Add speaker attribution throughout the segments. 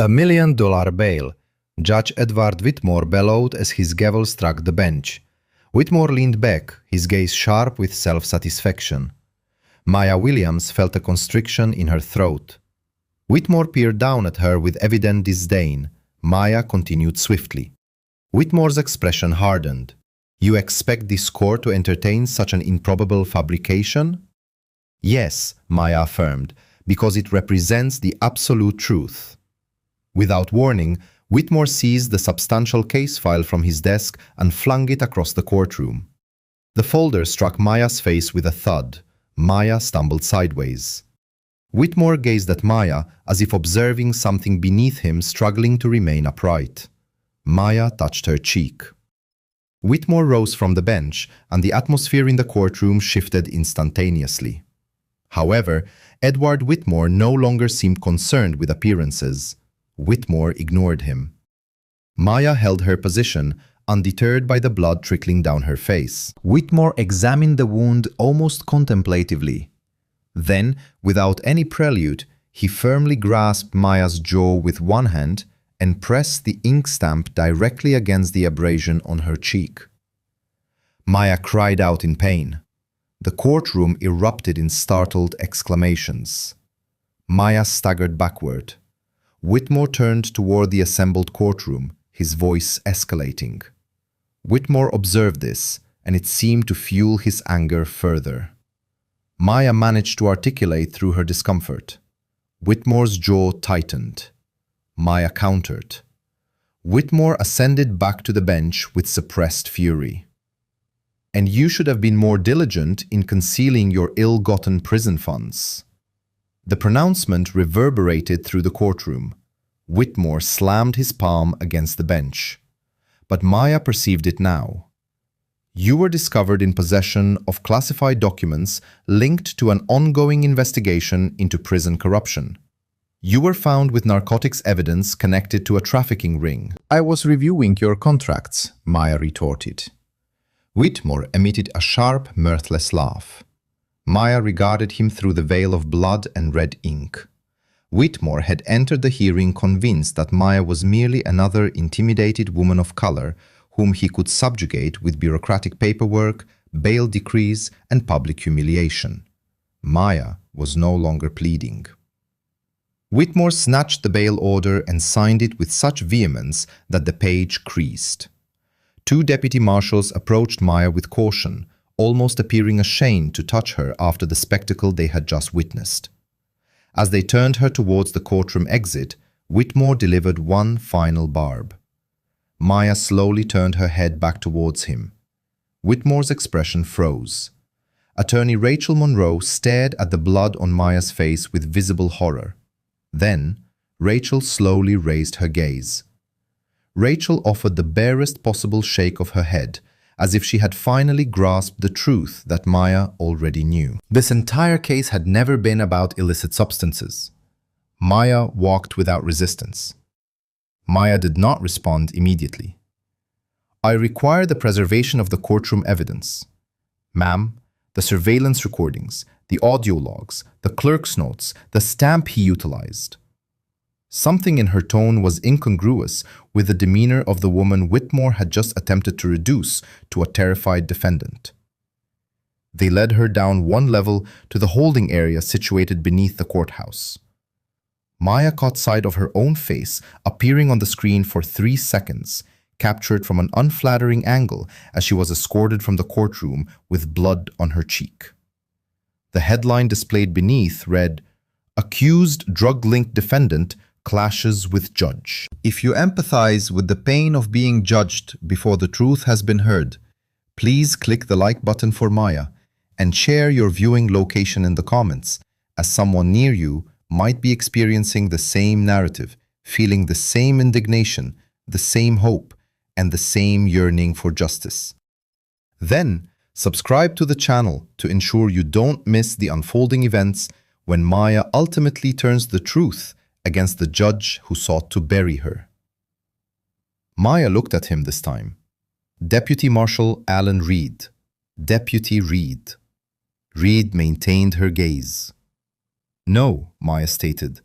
Speaker 1: $1 million bail, Judge Edward Whitmore bellowed as his gavel struck the bench. Whitmore leaned back, his gaze sharp with self-satisfaction. Maya Williams felt a constriction in her throat. Whitmore peered down at her with evident disdain. Maya continued swiftly. Whitmore's expression hardened. "You expect this court to entertain such an improbable fabrication?" "Yes," Maya affirmed, "because it represents the absolute truth." Without warning, Whitmore seized the substantial case file from his desk and flung it across the courtroom. The folder struck Maya's face with a thud. Maya stumbled sideways. Whitmore gazed at Maya as if observing something beneath him struggling to remain upright. Maya touched her cheek. Whitmore rose from the bench, and the atmosphere in the courtroom shifted instantaneously. However, Edward Whitmore no longer seemed concerned with appearances. Whitmore ignored him. Maya held her position, undeterred by the blood trickling down her face. Whitmore examined the wound almost contemplatively. Then, without any prelude, he firmly grasped Maya's jaw with one hand and pressed the ink stamp directly against the abrasion on her cheek. Maya cried out in pain. The courtroom erupted in startled exclamations. Maya staggered backward. Whitmore turned toward the assembled courtroom, his voice escalating. Whitmore observed this, and it seemed to fuel his anger further. Maya managed to articulate through her discomfort. Whitmore's jaw tightened. Maya countered. Whitmore ascended back to the bench with suppressed fury. "And you should have been more diligent in concealing your ill-gotten prison funds." The pronouncement reverberated through the courtroom. Whitmore slammed his palm against the bench. But Maya perceived it now. "You were discovered in possession of classified documents linked to an ongoing investigation into prison corruption. You were found with narcotics evidence connected to a trafficking ring." "I was reviewing your contracts," Maya retorted. Whitmore emitted a sharp, mirthless laugh. Maya regarded him through the veil of blood and red ink. Whitmore had entered the hearing convinced that Maya was merely another intimidated woman of color whom he could subjugate with bureaucratic paperwork, bail decrees, and public humiliation. Maya was no longer pleading. Whitmore snatched the bail order and signed it with such vehemence that the page creased. Two deputy marshals approached Maya with caution, almost appearing ashamed to touch her after the spectacle they had just witnessed. As they turned her towards the courtroom exit, Whitmore delivered one final barb. Maya slowly turned her head back towards him. Whitmore's expression froze. Attorney Rachel Monroe stared at the blood on Maya's face with visible horror. Then, Rachel slowly raised her gaze. Rachel offered the barest possible shake of her head, as if she had finally grasped the truth that Maya already knew. This entire case had never been about illicit substances. Maya walked without resistance. Maya did not respond immediately. "I require the preservation of the courtroom evidence. Ma'am, the surveillance recordings, the audio logs, the clerk's notes, the stamp he utilized." Something in her tone was incongruous with the demeanor of the woman Whitmore had just attempted to reduce to a terrified defendant. They led her down one level to the holding area situated beneath the courthouse. Maya caught sight of her own face appearing on the screen for 3 seconds, captured from an unflattering angle as she was escorted from the courtroom with blood on her cheek. The headline displayed beneath read, "Accused drug-linked defendant clashes with judge." If you empathize with the pain of being judged before the truth has been heard, please click the like button for Maya and share your viewing location in the comments, as someone near you might be experiencing the same narrative, feeling the same indignation, the same hope, and the same yearning for justice. Then, subscribe to the channel to ensure you don't miss the unfolding events when Maya ultimately turns the truth against the judge who sought to bury her. Maya looked at him this time. Deputy Marshal Alan Reed. Deputy Reed. Reed maintained her gaze. "No," Maya stated,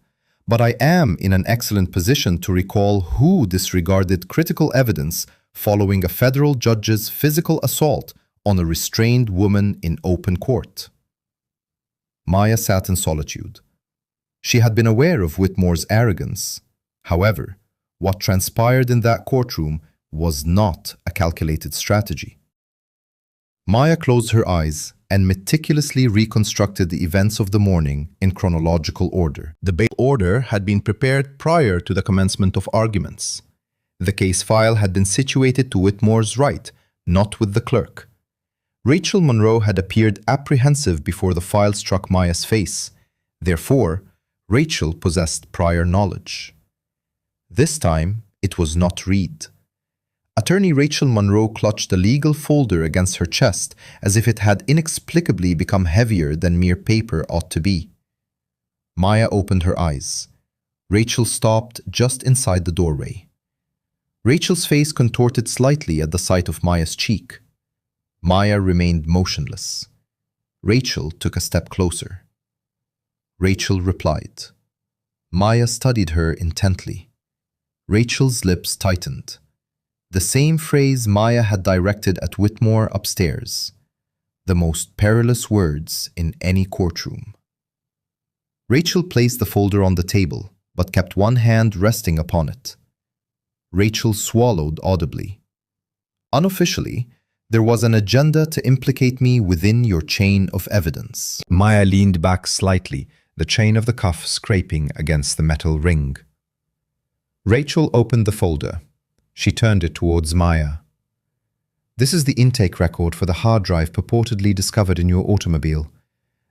Speaker 1: But I am in an excellent position to recall who disregarded critical evidence following a federal judge's physical assault on a restrained woman in open court. Maya sat in solitude. She had been aware of Whitmore's arrogance. However, what transpired in that courtroom was not a calculated strategy. Maya closed her eyes and meticulously reconstructed the events of the morning in chronological order. The bail order had been prepared prior to the commencement of arguments. The case file had been situated to Whitmore's right, not with the clerk. Rachel Monroe had appeared apprehensive before the file struck Maya's face. Therefore, Rachel possessed prior knowledge. This time, it was not Reed. Attorney Rachel Monroe clutched the legal folder against her chest as if it had inexplicably become heavier than mere paper ought to be. Maya opened her eyes. Rachel stopped just inside the doorway. Rachel's face contorted slightly at the sight of Maya's cheek. Maya remained motionless. Rachel took a step closer. Rachel replied. Maya studied her intently. Rachel's lips tightened. The same phrase Maya had directed at Whitmore upstairs. The most perilous words in any courtroom. Rachel placed the folder on the table, but kept one hand resting upon it. Rachel swallowed audibly. Unofficially, there was an agenda to implicate me within your chain of evidence. Maya leaned back slightly, the chain of the cuff scraping against the metal ring. Rachel opened the folder. She turned it towards Maya. This is the intake record for the hard drive purportedly discovered in your automobile.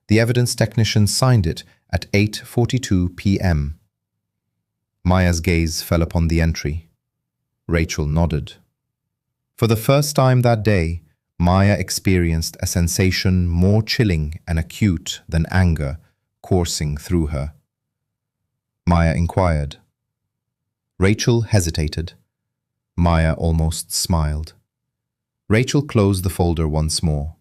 Speaker 1: The evidence technician signed it at 8:42 p.m. Maya's gaze fell upon the entry. Rachel nodded. For the first time that day, Maya experienced a sensation more chilling and acute than anger coursing through her. Maya inquired. Rachel hesitated. Maya almost smiled. Rachel closed the folder once more.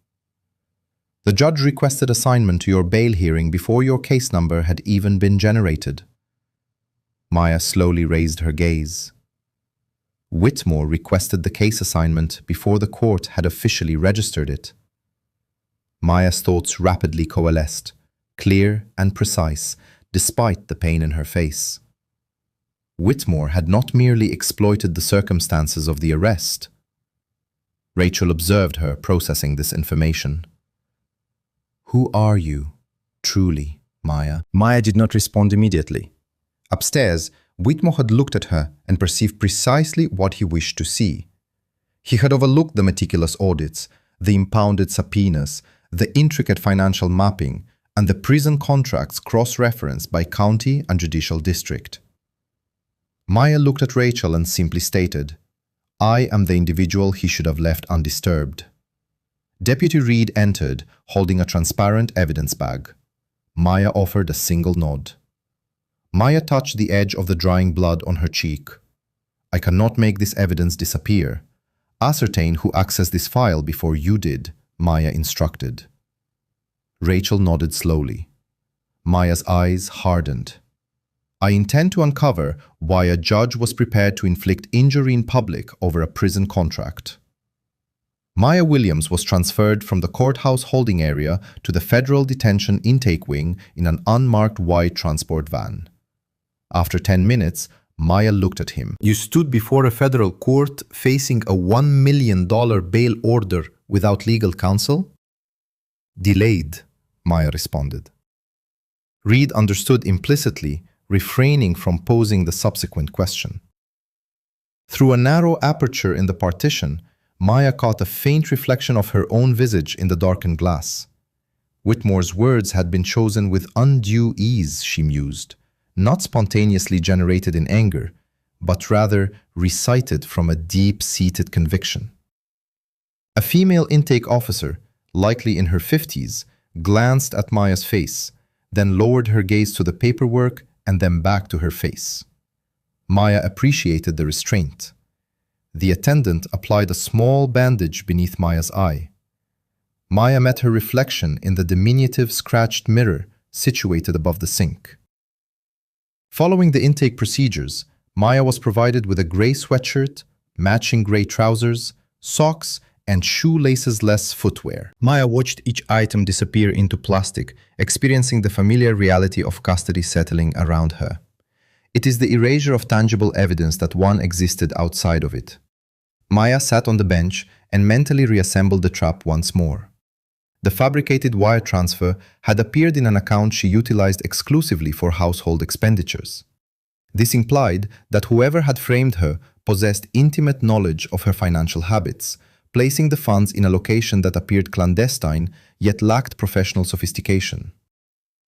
Speaker 1: The judge requested assignment to your bail hearing before your case number had even been generated. Maya slowly raised her gaze. Whitmore requested the case assignment before the court had officially registered it. Maya's thoughts rapidly coalesced, clear and precise, despite the pain in her face. Whitmore had not merely exploited the circumstances of the arrest. Rachel observed her processing this information. Who are you, truly, Maya? Maya did not respond immediately. Upstairs, Whitmore had looked at her and perceived precisely what he wished to see. He had overlooked the meticulous audits, the impounded subpoenas, the intricate financial mapping, and the prison contracts cross-referenced by county and judicial district. Maya looked at Rachel and simply stated, I am the individual he should have left undisturbed. Deputy Reed entered, holding a transparent evidence bag. Maya offered a single nod. Maya touched the edge of the drying blood on her cheek. I cannot make this evidence disappear. Ascertain who accessed this file before you did, Maya instructed. Rachel nodded slowly. Maya's eyes hardened. I intend to uncover why a judge was prepared to inflict injury in public over a prison contract. Maya Williams was transferred from the courthouse holding area to the federal detention intake wing in an unmarked white transport van. After 10 minutes, Maya looked at him. You stood before a federal court facing a $1 million bail order without legal counsel? Delayed, Maya responded. Reed understood implicitly, refraining from posing the subsequent question. Through a narrow aperture in the partition, Maya caught a faint reflection of her own visage in the darkened glass. Whitmore's words had been chosen with undue ease, she mused, not spontaneously generated in anger, but rather recited from a deep-seated conviction. A female intake officer, likely in her 50s, glanced at Maya's face, then lowered her gaze to the paperwork and then back to her face. Maya appreciated the restraint. The attendant applied a small bandage beneath Maya's eye. Maya met her reflection in the diminutive scratched mirror situated above the sink. Following the intake procedures, Maya was provided with a gray sweatshirt, matching gray trousers, socks, and shoelaces-less footwear. Maya watched each item disappear into plastic, experiencing the familiar reality of custody settling around her. It is the erasure of tangible evidence that one existed outside of it. Maya sat on the bench and mentally reassembled the trap once more. The fabricated wire transfer had appeared in an account she utilized exclusively for household expenditures. This implied that whoever had framed her possessed intimate knowledge of her financial habits, placing the funds in a location that appeared clandestine yet lacked professional sophistication.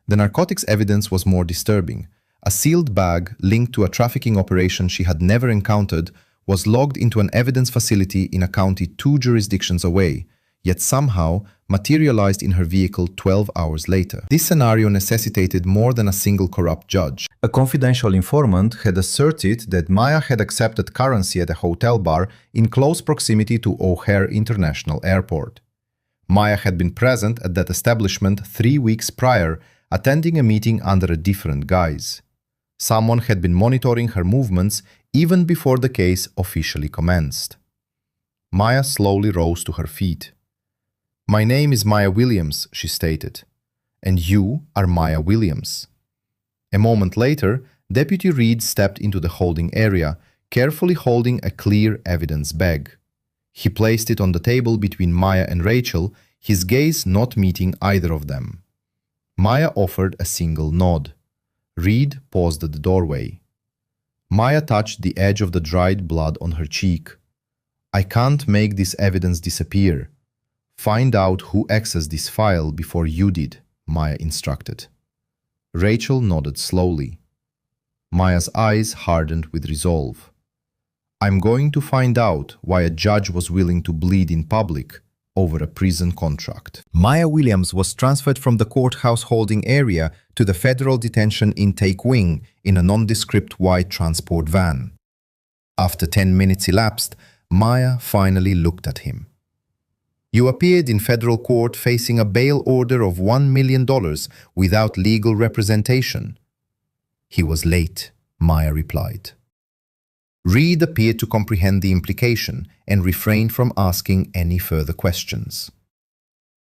Speaker 1: The narcotics evidence was more disturbing. A sealed bag linked to a trafficking operation she had never encountered was logged into an evidence facility in a county 2 jurisdictions away, yet somehow materialized in her vehicle 12 hours later. This scenario necessitated more than a single corrupt judge. A confidential informant had asserted that Maya had accepted currency at a hotel bar in close proximity to O'Hare International Airport. Maya had been present at that establishment 3 weeks prior, attending a meeting under a different guise. Someone had been monitoring her movements even before the case officially commenced. Maya slowly rose to her feet. "My name is Maya Williams," she stated, "and you are Maya Williams." A moment later, Deputy Reed stepped into the holding area, carefully holding a clear evidence bag. He placed it on the table between Maya and Rachel, his gaze not meeting either of them. Maya offered a single nod. Reed paused at the doorway. Maya touched the edge of the dried blood on her cheek. "I can't make this evidence disappear. Find out who accessed this file before you did," Maya instructed. Rachel nodded slowly. Maya's eyes hardened with resolve. "I'm going to find out why a judge was willing to bleed in public over a prison contract." Maya Williams was transferred from the courthouse holding area to the federal detention intake wing in a nondescript white transport van. After 10 minutes elapsed, Maya finally looked at him. "You appeared in federal court facing a bail order of $1 million without legal representation." "He was late," Maya replied. Reed appeared to comprehend the implication and refrained from asking any further questions.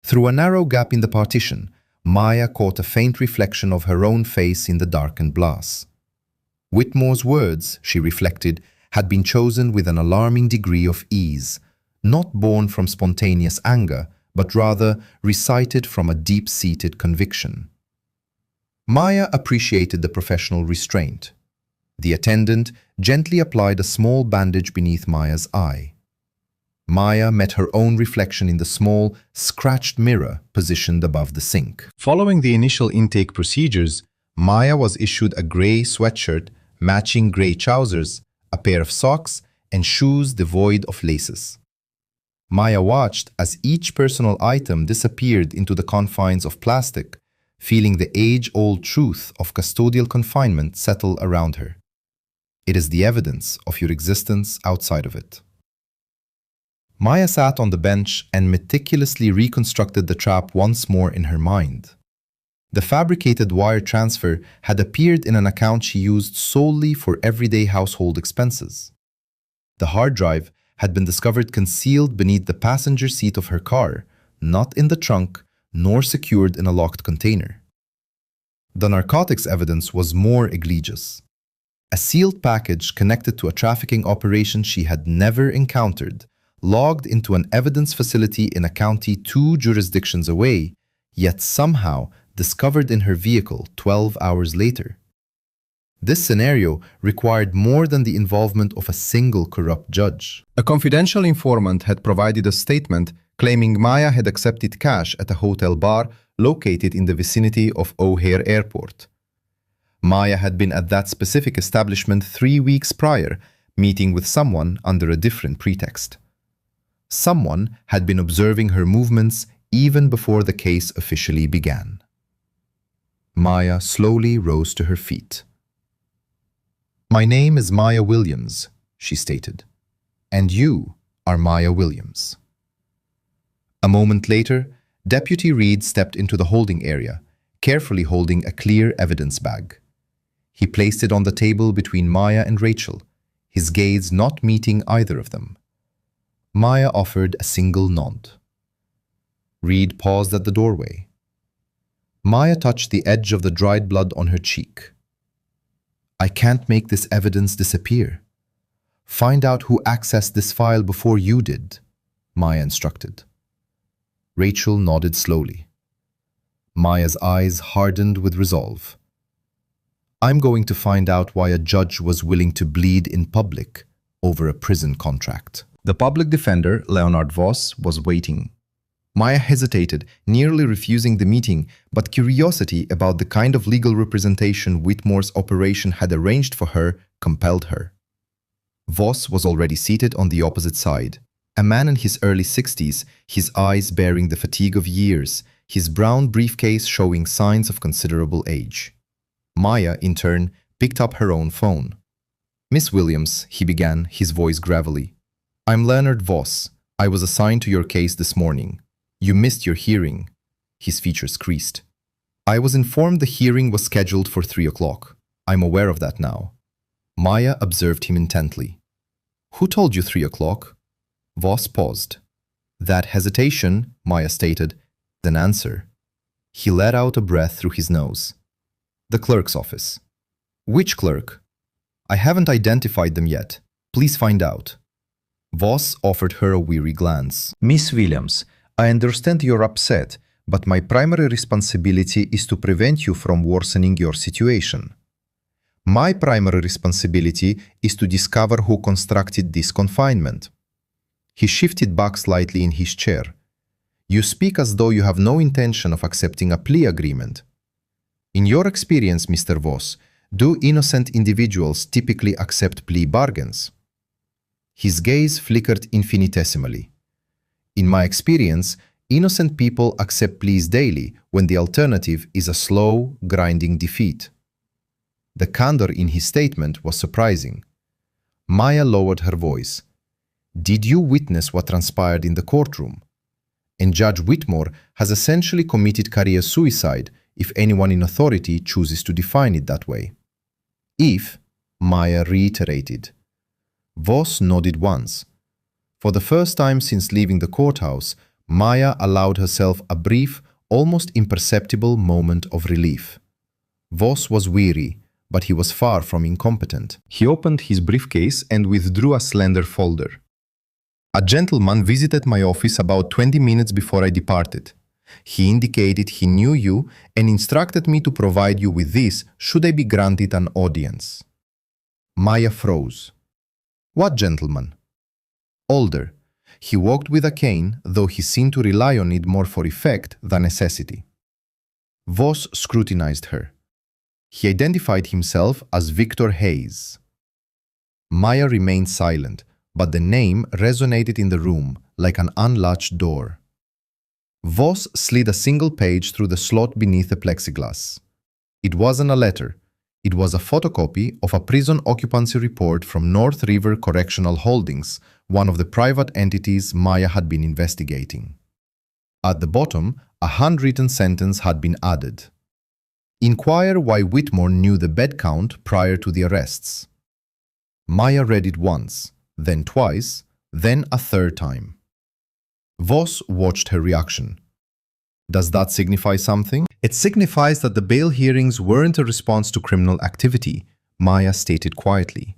Speaker 1: Through a narrow gap in the partition, Maya caught a faint reflection of her own face in the darkened glass. Whitmore's words, she reflected, had been chosen with an alarming degree of ease, not born from spontaneous anger, but rather recited from a deep-seated conviction. Maya appreciated the professional restraint. The attendant gently applied a small bandage beneath Maya's eye. Maya met her own reflection in the small, scratched mirror positioned above the sink. Following the initial intake procedures, Maya was issued a gray sweatshirt, matching gray trousers, a pair of socks, and shoes devoid of laces. Maya watched as each personal item disappeared into the confines of plastic, feeling the age-old truth of custodial confinement settle around her. It is the evidence of your existence outside of it. Maya sat on the bench and meticulously reconstructed the trap once more in her mind. The fabricated wire transfer had appeared in an account she used solely for everyday household expenses. The hard drive had been discovered concealed beneath the passenger seat of her car, not in the trunk, nor secured in a locked container. The narcotics evidence was more egregious. A sealed package connected to a trafficking operation she had never encountered, logged into an evidence facility in a county 2 jurisdictions away, yet somehow discovered in her vehicle 12 hours later. This scenario required more than the involvement of a single corrupt judge. A confidential informant had provided a statement claiming Maya had accepted cash at a hotel bar located in the vicinity of O'Hare Airport. Maya had been at that specific establishment 3 weeks prior, meeting with someone under a different pretext. Someone had been observing her movements even before the case officially began. Maya slowly rose to her feet. "My name is Maya Williams," she stated, "and you are Maya Williams." A moment later, Deputy Reed stepped into the holding area, carefully holding a clear evidence bag. He placed it on the table between Maya and Rachel, his gaze not meeting either of them. Maya offered a single nod. Reed paused at the doorway. Maya touched the edge of the dried blood on her cheek. I can't make this evidence disappear. Find out who accessed this file before you did, Maya instructed. Rachel nodded slowly. Maya's eyes hardened with resolve. I'm going to find out why a judge was willing to bleed in public over a prison contract. The public defender, Leonard Voss, was waiting. Maya hesitated, nearly refusing the meeting, but curiosity about the kind of legal representation Whitmore's operation had arranged for her compelled her. Voss was already seated on the opposite side. A man in his early 60s, his eyes bearing the fatigue of years, his brown briefcase showing signs of considerable age. Maya, in turn, picked up her own phone. Miss Williams, he began, his voice gravelly. I'm Leonard Voss. I was assigned to your case this morning. You missed your hearing. His features creased. I was informed the hearing was scheduled for 3 o'clock. I'm aware of that now. Maya observed him intently. Who told you 3 o'clock? Voss paused. That hesitation, Maya stated, an answer. He let out a breath through his nose. The clerk's office. Which clerk? I haven't identified them yet. Please find out. Voss offered her a weary glance. Miss Williams, I understand you're upset, but my primary responsibility is to prevent you from worsening your situation. My primary responsibility is to discover who constructed this confinement. He shifted back slightly in his chair. You speak as though you have no intention of accepting a plea agreement. In your experience, Mr. Voss, do innocent individuals typically accept plea bargains? His gaze flickered infinitesimally. In my experience, innocent people accept pleas daily when the alternative is a slow, grinding defeat. The candor in his statement was surprising. Maya lowered her voice. Did you witness what transpired in the courtroom? And Judge Whitmore has essentially committed career suicide if anyone in authority chooses to define it that way. If, Maya reiterated. Voss nodded once. For the first time since leaving the courthouse, Maya allowed herself a brief, almost imperceptible moment of relief. Voss was weary, but he was far from incompetent. He opened his briefcase and withdrew a slender folder. A gentleman visited my office about 20 minutes before I departed. He indicated he knew you and instructed me to provide you with this should I be granted an audience. Maya froze. What gentleman? Older. He walked with a cane, though he seemed to rely on it more for effect than necessity. Voss scrutinized her. He identified himself as Victor Hayes. Maya remained silent, but the name resonated in the room like an unlatched door. Voss slid a single page through the slot beneath the plexiglass. It wasn't a letter. It was a photocopy of a prison occupancy report from North River Correctional Holdings, one of the private entities Maya had been investigating. At the bottom, a handwritten sentence had been added. Inquire why Whitmore knew the bed count prior to the arrests. Maya read it once, then twice, then a third time. Voss watched her reaction. Does that signify something? It signifies that the bail hearings weren't a response to criminal activity, Maya stated quietly.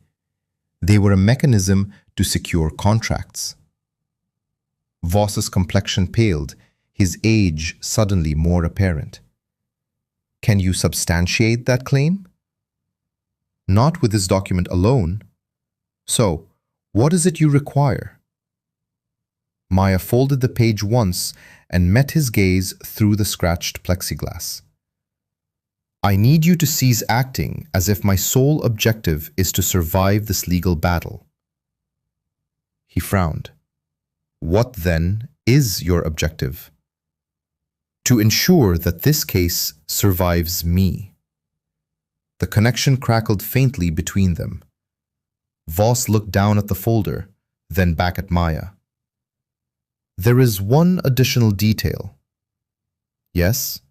Speaker 1: They were a mechanism to secure contracts. Voss's complexion paled, his age suddenly more apparent. Can you substantiate that claim? Not with this document alone. So, what is it you require? Maya folded the page once and met his gaze through the scratched plexiglass. I need you to cease acting as if my sole objective is to survive this legal battle. He frowned. What then is your objective? To ensure that this case survives me. The connection crackled faintly between them. Voss looked down at the folder, then back at Maya. There is one additional detail. Yes?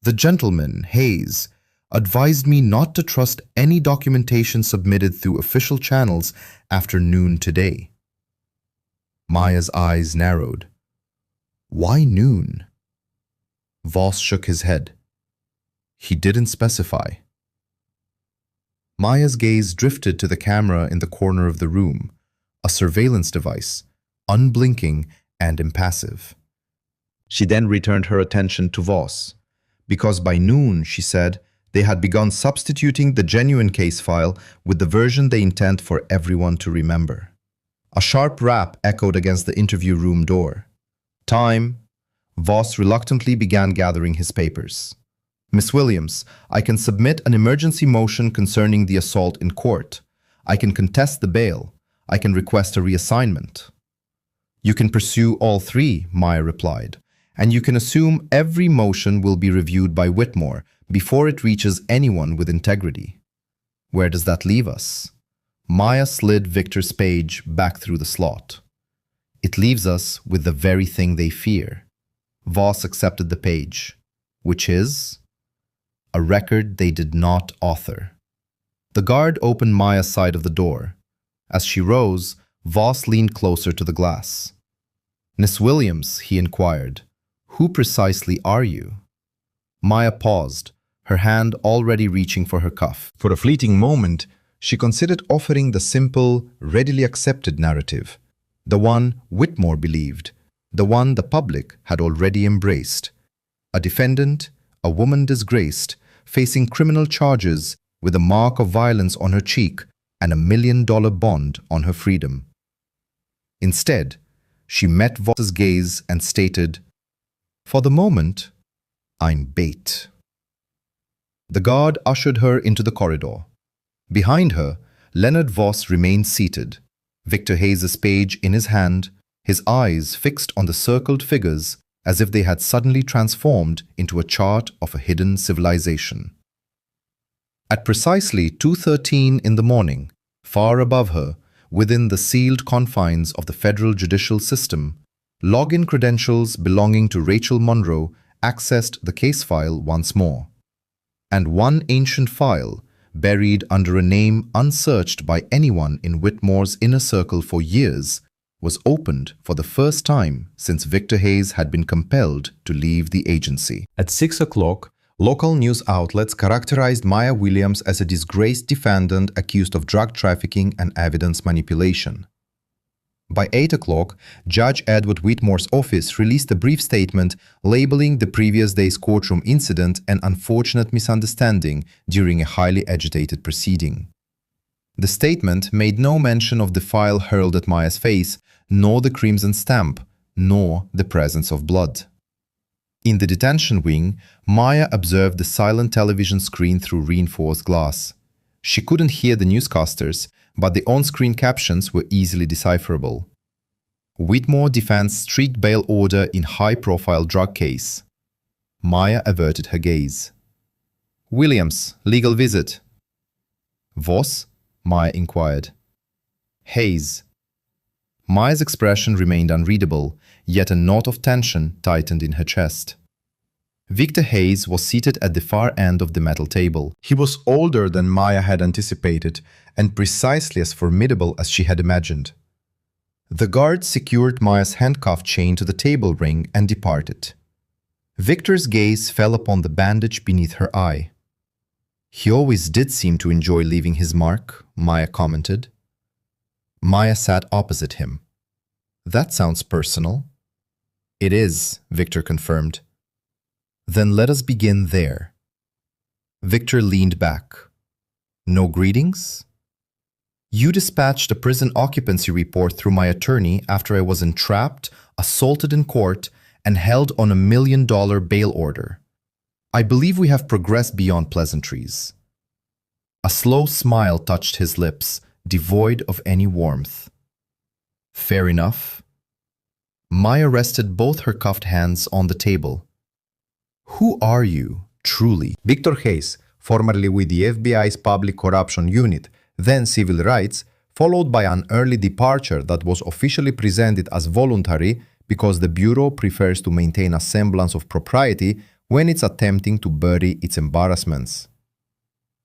Speaker 1: The gentleman, Hayes, advised me not to trust any documentation submitted through official channels after noon today. Maya's eyes narrowed. Why noon? Voss shook his head. He didn't specify. Maya's gaze drifted to the camera in the corner of the room, a surveillance device, unblinking and impassive. She then returned her attention to Voss, because by noon, she said, they had begun substituting the genuine case file with the version they intend for everyone to remember. A sharp rap echoed against the interview room door. Time. Voss reluctantly began gathering his papers. Miss Williams, I can submit an emergency motion concerning the assault in court. I can contest the bail. I can request a reassignment. You can pursue all three, Maya replied, and you can assume every motion will be reviewed by Whitmore before it reaches anyone with integrity. Where does that leave us? Maya slid Victor's page back through the slot. It leaves us with the very thing they fear. Voss accepted the page, which is a record they did not author. The guard opened Maya's side of the door. As she rose, Voss leaned closer to the glass. Miss Williams, he inquired, who precisely are you? Maya paused, her hand already reaching for her cuff. For a fleeting moment, she considered offering the simple, readily accepted narrative, the one Whitmore believed, the one the public had already embraced. A defendant, a woman disgraced, facing criminal charges with a mark of violence on her cheek and $1 million bond on her freedom. Instead, she met Voss's gaze and stated, for the moment, I'm bait. The guard ushered her into the corridor. Behind her, Leonard Voss remained seated, Victor Hayes' page in his hand, his eyes fixed on the circled figures as if they had suddenly transformed into a chart of a hidden civilization. At precisely 2:13 in the morning, far above her, within the sealed confines of the federal judicial system, login credentials belonging to Rachel Monroe accessed the case file once more. And one ancient file, buried under a name unsearched by anyone in Whitmore's inner circle for years, was opened for the first time since Victor Hayes had been compelled to leave the agency. At 6 o'clock, local news outlets characterized Maya Williams as a disgraced defendant accused of drug trafficking and evidence manipulation. By 8 o'clock, Judge Edward Whitmore's office released a brief statement labeling the previous day's courtroom incident an unfortunate misunderstanding during a highly agitated proceeding. The statement made no mention of the file hurled at Maya's face, nor the crimson stamp, nor the presence of blood. In the detention wing, Maya observed the silent television screen through reinforced glass. She couldn't hear the newscasters, but the on-screen captions were easily decipherable. Whitmore defends strict bail order in high-profile drug case. Maya averted her gaze. Williams, legal visit. Voss? Maya inquired. Hayes. Maya's expression remained unreadable, yet a knot of tension tightened in her chest. Victor Hayes was seated at the far end of the metal table. He was older than Maya had anticipated, and precisely as formidable as she had imagined. The guard secured Maya's handcuff chain to the table ring and departed. Victor's gaze fell upon the bandage beneath her eye. He always did seem to enjoy leaving his mark, Maya commented. Maya sat opposite him. That sounds personal. It is, Victor confirmed. Then let us begin there. Victor leaned back. No greetings? You dispatched a prison occupancy report through my attorney after I was entrapped, assaulted in court, and held on $1 million bail order. I believe we have progressed beyond pleasantries. A slow smile touched his lips, devoid of any warmth. Fair enough. Maya rested both her cuffed hands on the table. Who are you, truly? Victor Hayes, formerly with the FBI's Public Corruption Unit, then Civil Rights, followed by an early departure that was officially presented as voluntary because the Bureau prefers to maintain a semblance of propriety when it's attempting to bury its embarrassments.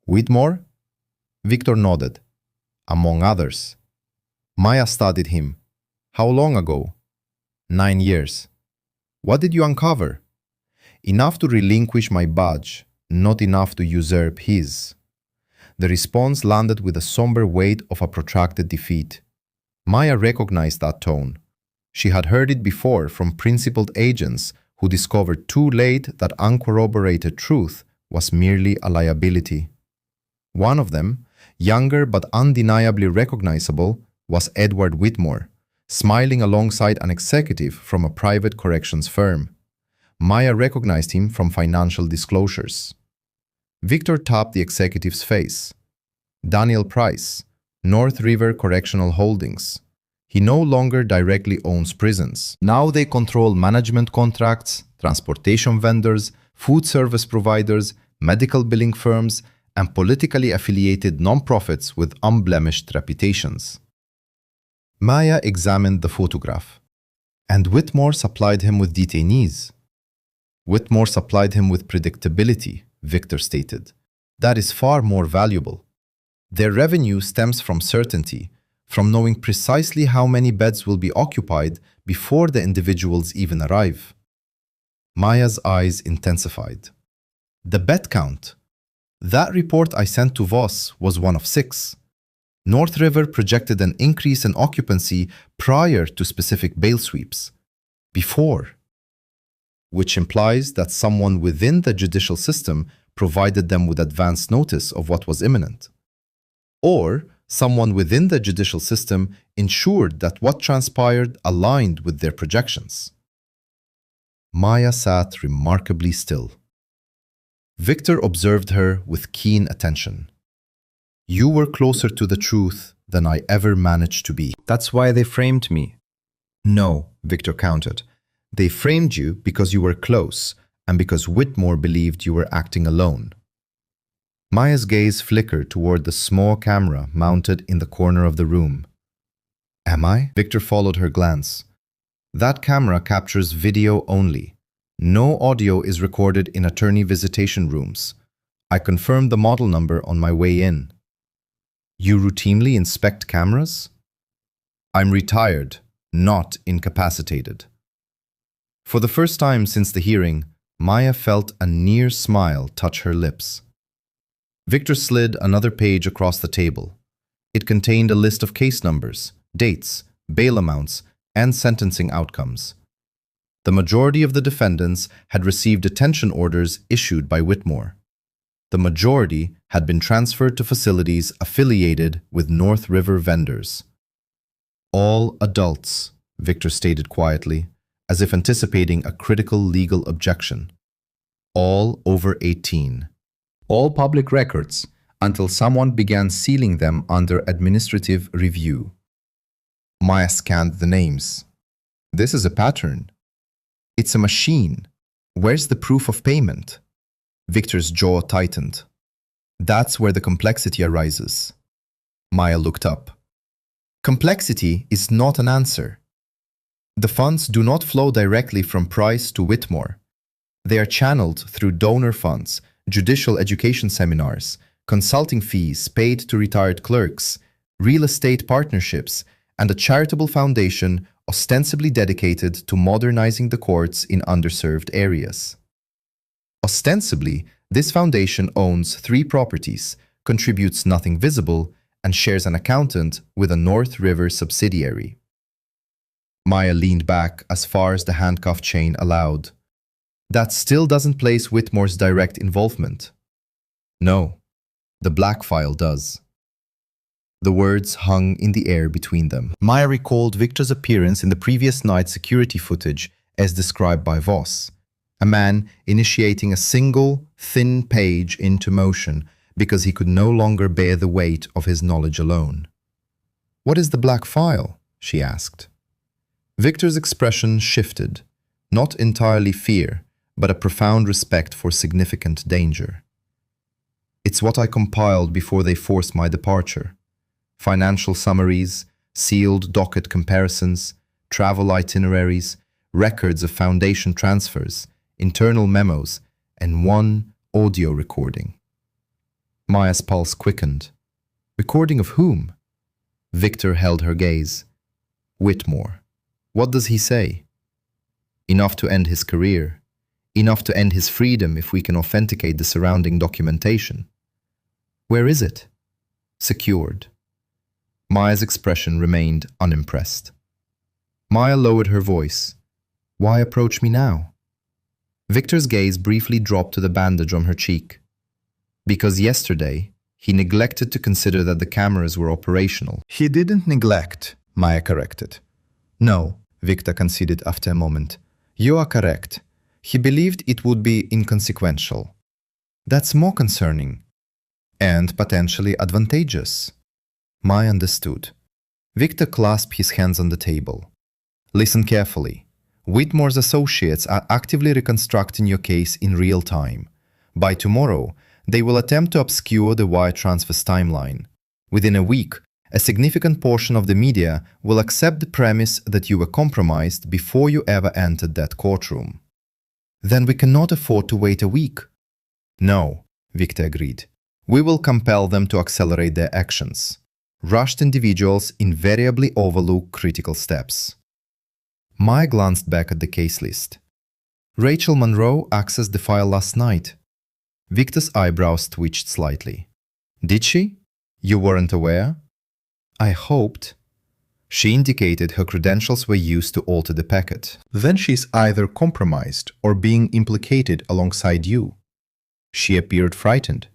Speaker 1: Whitmore? Victor nodded. Among others. Maya studied him. How long ago? 9 years. What did you uncover? Enough to relinquish my badge, not enough to usurp his. The response landed with the somber weight of a protracted defeat. Maya recognized that tone. She had heard it before from principled agents who discovered too late that uncorroborated truth was merely a liability. One of them, younger but undeniably recognizable, was Edward Whitmore, smiling alongside an executive from a private corrections firm. Maya recognized him from financial disclosures. Victor tapped the executive's face. Daniel Price, North River Correctional Holdings. He no longer directly owns prisons. Now they control management contracts, transportation vendors, food service providers, medical billing firms, and politically affiliated nonprofits with unblemished reputations. Maya examined the photograph. And Whitmore supplied him with detainees. Whitmore supplied him with predictability, Victor stated. That is far more valuable. Their revenue stems from certainty, from knowing precisely how many beds will be occupied before the individuals even arrive. Maya's eyes intensified. The bed count. That report I sent to Voss was one of 6. North River projected an increase in occupancy prior to specific bail sweeps. Before. Which implies that someone within the judicial system provided them with advance notice of what was imminent. Or someone within the judicial system ensured that what transpired aligned with their projections. Maya sat remarkably still. Victor observed her with keen attention. You were closer to the truth than I ever managed to be. That's why they framed me. No, Victor countered. They framed you because you were close and because Whitmore believed you were acting alone. Maya's gaze flickered toward the small camera mounted in the corner of the room. Am I? Victor followed her glance. That camera captures video only. No audio is recorded in attorney visitation rooms. I confirmed the model number on my way in. You routinely inspect cameras? I'm retired, not incapacitated. For the first time since the hearing, Maya felt a near smile touch her lips. Victor slid another page across the table. It contained a list of case numbers, dates, bail amounts, and sentencing outcomes. The majority of the defendants had received detention orders issued by Whitmore. The majority had been transferred to facilities affiliated with North River vendors. All adults, Victor stated quietly, as if anticipating a critical legal objection. All over 18. All public records, until someone began sealing them under administrative review. Maya scanned the names. This is a pattern. It's a machine. Where's the proof of payment? Victor's jaw tightened. That's where the complexity arises. Maya looked up. Complexity is not an answer. The funds do not flow directly from Price to Whitmore. They are channeled through donor funds, judicial education seminars, consulting fees paid to retired clerks, real estate partnerships, and a charitable foundation ostensibly dedicated to modernizing the courts in underserved areas. Ostensibly, this foundation owns 3 properties, contributes nothing visible, and shares an accountant with a North River subsidiary. Maya leaned back as far as the handcuff chain allowed. That still doesn't place Whitmore's direct involvement. No, the black file does. The words hung in the air between them. Maya recalled Victor's appearance in the previous night's security footage as described by Voss. A man initiating a single, thin page into motion because he could no longer bear the weight of his knowledge alone. What is the black file? She asked. Victor's expression shifted, not entirely fear, but a profound respect for significant danger. It's what I compiled before they forced my departure. Financial summaries, sealed docket comparisons, travel itineraries, records of foundation transfers, internal memos, and one audio recording. Maya's pulse quickened. Recording of whom? Victor held her gaze. Whitmore. What does he say? Enough to end his career. Enough to end his freedom if we can authenticate the surrounding documentation. Where is it? Secured. Maya's expression remained unimpressed. Maya lowered her voice. Why approach me now? Victor's gaze briefly dropped to the bandage on her cheek. Because yesterday, he neglected to consider that the cameras were operational.
Speaker 2: He didn't neglect, Maya corrected. No, Victor conceded after a moment. You are correct. He believed it would be inconsequential. That's more concerning. And potentially advantageous. Maya understood. Victor clasped his hands on the table. Listen carefully. Whitmore's associates are actively reconstructing your case in real time. By tomorrow, they will attempt to obscure the wire transfers timeline. Within a week, a significant portion of the media will accept the premise that you were compromised before you ever entered that courtroom. Then we cannot afford to wait a week. No, Victor agreed. We will compel them to accelerate their actions. Rushed individuals invariably overlook critical steps. Maya glanced back at the case list. Rachel Monroe accessed the file last night. Victor's eyebrows twitched slightly. Did she? You weren't aware? I hoped. She indicated her credentials were used to alter the packet. Then she's either compromised or being implicated alongside you.
Speaker 1: She appeared frightened.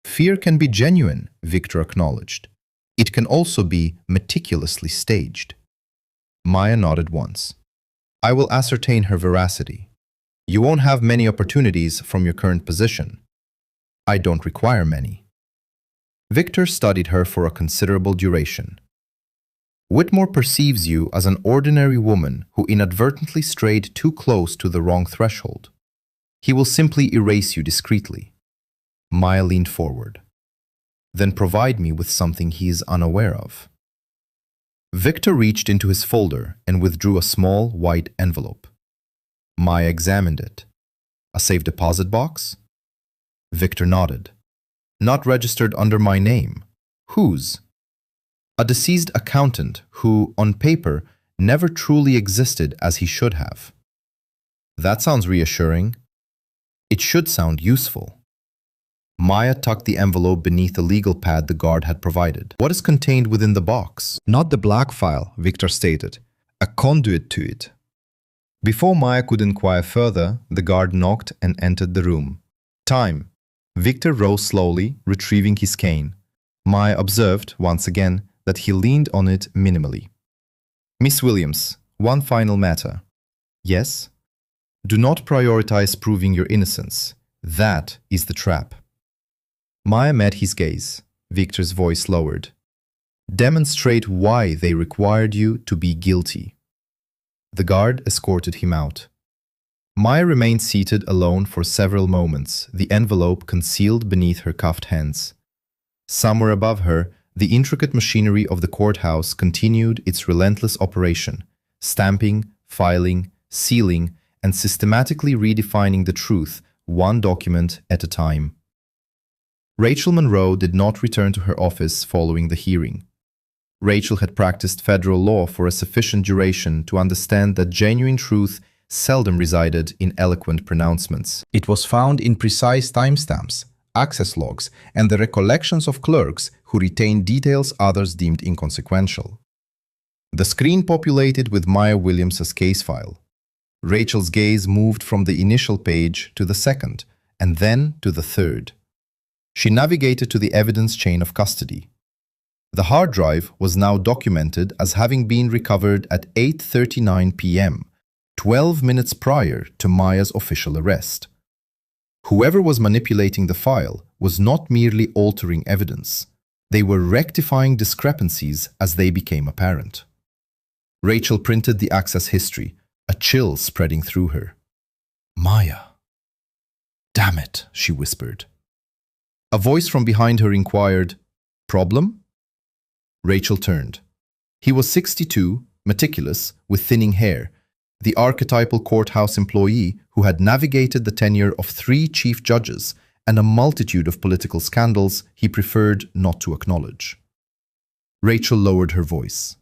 Speaker 1: Fear can be genuine, Victor acknowledged. It can also be meticulously staged. Maya nodded once. I will ascertain her veracity. You won't have many opportunities from your current position. I don't require many. Victor studied her for a considerable duration. Whitmore perceives you as an ordinary woman who inadvertently strayed too close to the wrong threshold. He will simply erase you discreetly. Maya leaned forward. Then provide me with something he is unaware of. Victor reached into his folder and withdrew a small white envelope. Maya examined it. A safe deposit box? Victor nodded. Not registered under my name. Whose? A deceased accountant who, on paper, never truly existed as he should have. That sounds reassuring. It should sound useful. Maya tucked the envelope beneath the legal pad the guard had provided. What is contained within the box?
Speaker 2: Not the black file, Victor stated. A conduit to it. Before Maya could inquire further, the guard knocked and entered the room. Time. Victor rose slowly, retrieving his cane. Maya observed, once again, that he leaned on it minimally. Miss Williams, one final matter. Yes? Do not prioritize proving your innocence. That is the trap. Maya met his gaze. Victor's voice lowered. Demonstrate why they required you to be guilty. The guard escorted him out. Maya remained seated alone for several moments, the envelope concealed beneath her cuffed hands. Somewhere above her, the intricate machinery of the courthouse continued its relentless operation, stamping, filing, sealing, and systematically redefining the truth, one document at a time. Rachel Monroe did not return to her office following the hearing. Rachel had practiced federal law for a sufficient duration to understand that genuine truth seldom resided in eloquent pronouncements. It was found in precise timestamps, access logs, and the recollections of clerks who retained details others deemed inconsequential. The screen populated with Maya Williams's case file. Rachel's gaze moved from the initial page to the second, and then to the third. She navigated to the evidence chain of custody. The hard drive was now documented as having been recovered at 8:39 p.m., 12 minutes prior to Maya's official arrest. Whoever was manipulating the file was not merely altering evidence. They were rectifying discrepancies as they became apparent. Rachel printed the access history, a chill spreading through her. Maya. Damn it, she whispered. A voice from behind her inquired, Problem? Rachel turned. He was 62, meticulous, with thinning hair, the archetypal courthouse employee who had navigated the tenure of 3 chief judges
Speaker 1: and a multitude of political scandals he preferred not to acknowledge. Rachel lowered her voice.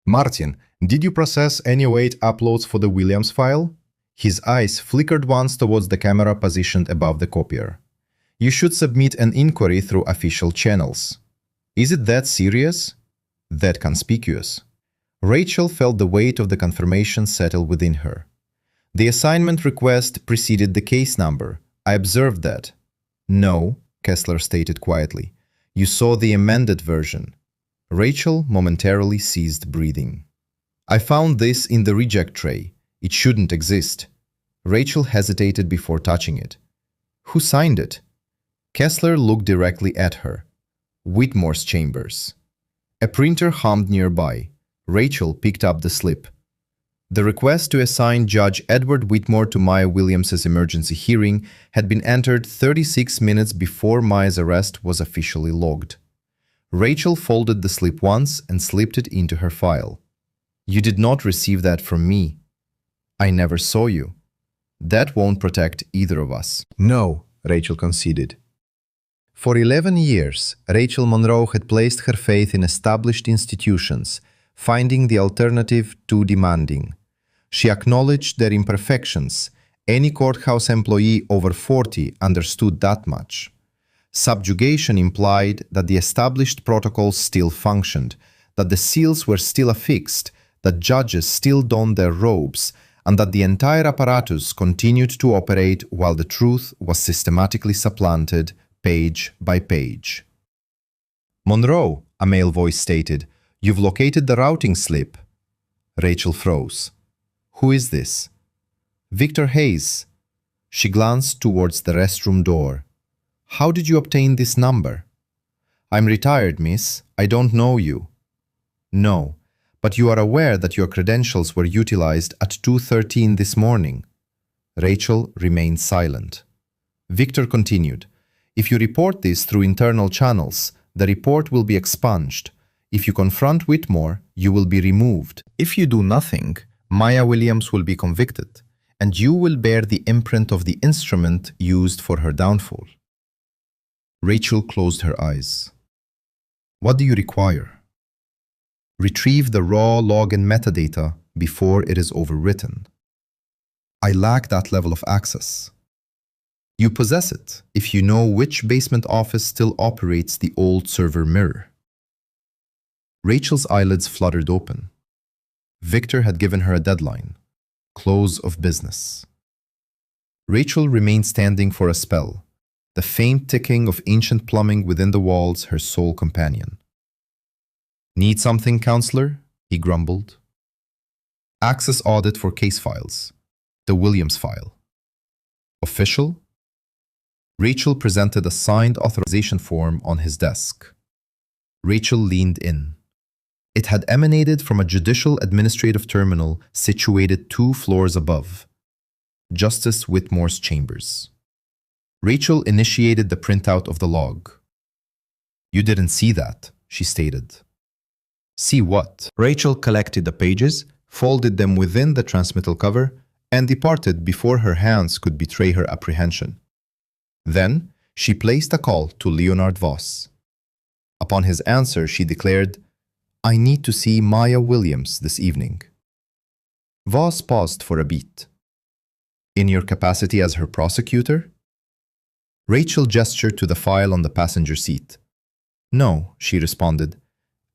Speaker 1: "Martin, did you process any await uploads for the Williams file?" His eyes flickered once towards the camera positioned above the copier. "You should submit an inquiry through official channels." "Is it that serious? That conspicuous?" Rachel felt the weight of the confirmation settle within her. "The assignment request preceded the case number. I observed that." "No," Kessler stated quietly. "You saw the amended version." Rachel momentarily ceased breathing. "I found this in the reject tray. It shouldn't exist." Rachel hesitated before touching it. "Who signed it?" Kessler looked directly at her. "Whitmore's chambers." A printer hummed nearby. Rachel picked up the slip. The request to assign Judge Edward Whitmore to Maya Williams's emergency hearing had been entered 36 minutes before Maya's arrest was officially logged. Rachel folded the slip once and slipped it into her file. "You did not receive that from me. I never saw you. That won't protect either of us."
Speaker 2: "No," Rachel conceded.
Speaker 1: For 11 years, Rachel Monroe had placed her faith in established institutions, finding the alternative too demanding. She acknowledged their imperfections. Any courthouse employee over 40 understood that much. Subjugation implied that the established protocols still functioned, that the seals were still affixed, that judges still donned their robes, and that the entire apparatus continued to operate while the truth was systematically supplanted page by page. "Monroe," a male voice stated, "you've located the routing slip." Rachel froze. "Who is this?" "Victor Hayes." She glanced towards the restroom door. "How did you obtain this number?" "I'm retired, miss. I don't know you." "No, but you are aware that your credentials were utilized at 2:13 this morning." Rachel remained silent. Victor continued, "If you report this through internal channels, the report will be expunged. If you confront Whitmore, you will be removed. If you do nothing, Maya Williams will be convicted, and you will bear the imprint of the instrument used for her downfall." Rachel closed her eyes. "What do you require?" "Retrieve the raw log and metadata before it is overwritten." "I lack that level of access." "You possess it if you know which basement office still operates the old server mirror." Rachel's eyelids fluttered open. Victor had given her a deadline: close of business. Rachel remained standing for a spell, the faint ticking of ancient plumbing within the walls her sole companion. "Need something, counselor?" he grumbled. "Access audit for case files. The Williams file." "Official?" Rachel presented a signed authorization form on his desk. Rachel leaned in. It had emanated from a judicial administrative terminal situated 2 floors above. Justice Whitmore's chambers. Rachel initiated the printout of the log. "You didn't see that," she stated. "See what?" Rachel collected the pages, folded them within the transmittal cover, and departed before her hands could betray her apprehension. Then she placed a call to Leonard Voss. Upon his answer, she declared, "I need to see Maya Williams this evening." Voss paused for a beat. "In your capacity as her prosecutor?" Rachel gestured to the file on the passenger seat. "No," she responded,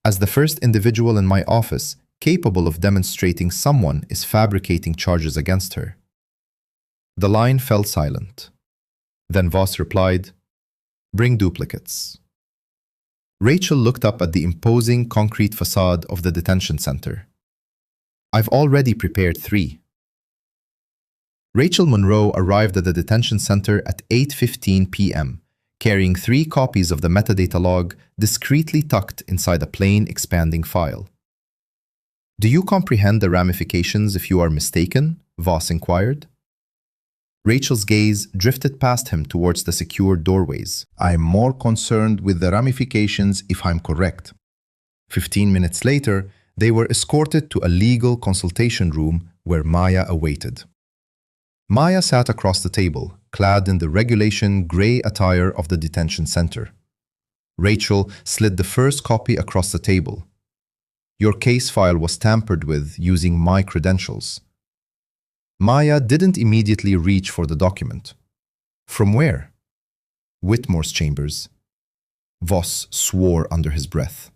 Speaker 1: "as the first individual in my office capable of demonstrating someone is fabricating charges against her." The line fell silent. Then Voss replied, "Bring duplicates." Rachel looked up at the imposing concrete facade of the detention center. "I've already prepared 3. Rachel Monroe arrived at the detention center at 8:15 p.m., carrying 3 copies of the metadata log discreetly tucked inside a plain, expanding file. "Do you comprehend the ramifications if you are mistaken?" Voss inquired. Rachel's gaze drifted past him towards the secure doorways. "I'm more concerned with the ramifications if I'm correct." 15 minutes later, they were escorted to a legal consultation room where Maya awaited. Maya sat across the table,
Speaker 2: clad in the regulation gray attire of the detention center. Rachel slid the first copy across the table. Your case file was tampered with using my credentials. Maya didn't immediately reach for the document. From where? Whitmore's chambers. Voss swore under his breath.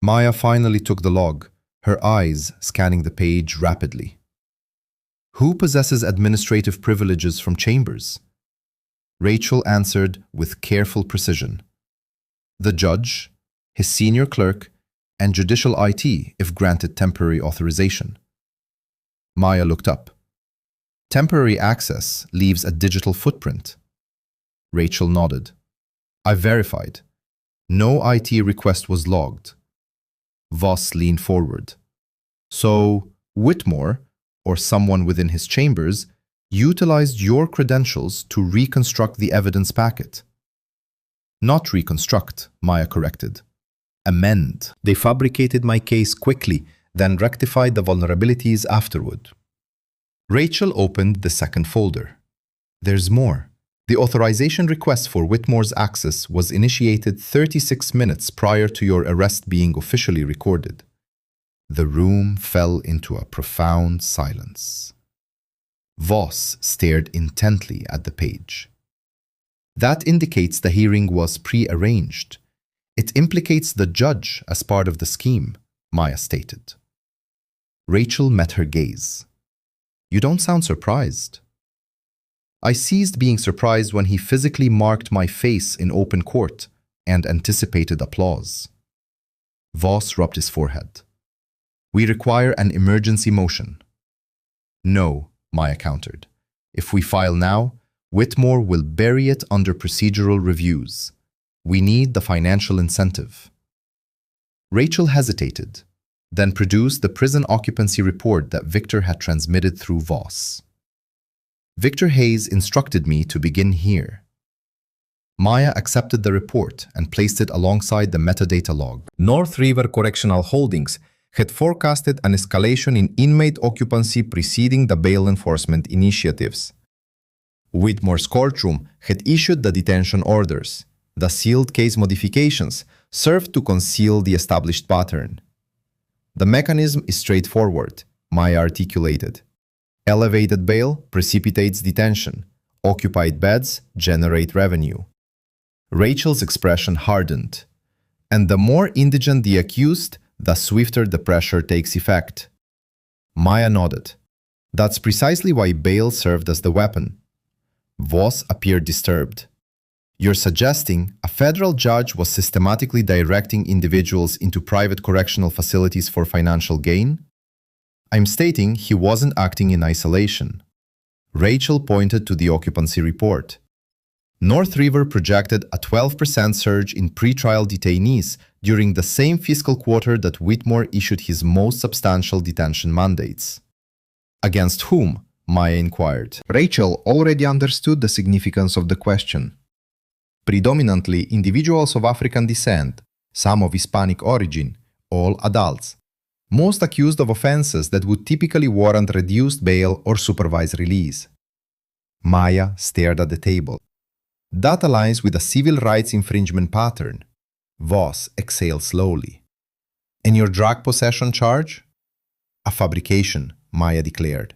Speaker 2: Maya finally took the log, her eyes scanning the page rapidly. Who possesses administrative privileges from chambers? Rachel answered with careful precision. The judge, his senior clerk, and judicial IT if granted temporary authorization. Maya looked up. Temporary access leaves a digital footprint. Rachel nodded. I verified. No IT request was logged. Voss leaned forward. So, Whitmore, or someone within his chambers, utilized your credentials to reconstruct the evidence packet. Not reconstruct, Maya corrected. Amend. They fabricated my case quickly, then rectified the vulnerabilities afterward. Rachel opened the second folder. There's more. The authorization request for Whitmore's access was initiated 36 minutes prior to your arrest being officially recorded. The room fell into a profound silence. Voss stared intently at the page. That indicates the hearing was pre-arranged. It implicates the judge as part of the scheme, Maya stated. Rachel met her gaze. You don't sound surprised. I ceased being surprised when he physically marked my face in open court and anticipated applause. Voss rubbed his forehead. We require an emergency motion. No, Maya countered. If we file now, Whitmore will bury it under procedural reviews. We need the financial incentive. Rachel hesitated, then produced the prison occupancy report that Victor had transmitted through Voss. Victor Hayes instructed me to begin here. Maya accepted the report and placed it alongside the metadata log. North River Correctional Holdings had forecasted an escalation in inmate occupancy preceding the bail enforcement initiatives. Whitmore's courtroom had issued the detention orders. The sealed case modifications served to conceal the established pattern. The mechanism is straightforward, Maya articulated. Elevated bail precipitates detention. Occupied beds generate revenue. Rachel's expression hardened. And the more indigent the accused, the swifter the pressure takes effect. Maya nodded. That's precisely why bail served as the weapon. Voss appeared disturbed. You're suggesting a federal judge was systematically directing individuals into private correctional facilities for financial gain? I'm stating he wasn't acting in isolation. Rachel pointed to the occupancy report. North River projected a 12% surge in pretrial detainees during the same fiscal quarter that Whitmore issued his most substantial detention mandates. Against whom? Maya inquired. Rachel already understood the significance of the question. Predominantly individuals of African descent, some of Hispanic origin, all adults. Most accused of offenses that would typically warrant reduced bail or supervised release. Maya stared at the table. That aligns with a civil rights infringement pattern. Voss exhaled slowly. And your drug possession charge? A fabrication, Maya declared.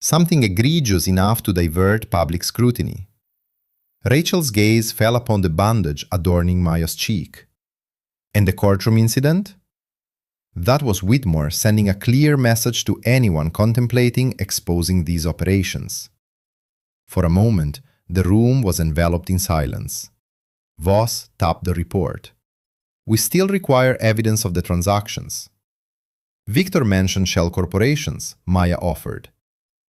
Speaker 2: Something egregious enough to divert public scrutiny. Rachel's gaze fell upon the bandage adorning Maya's cheek. And the courtroom incident? That was Whitmore sending a clear message to anyone contemplating exposing these operations. For a moment, the room was enveloped in silence. Voss tapped the report. We still require evidence of the transactions. Victor mentioned shell corporations, Maya offered.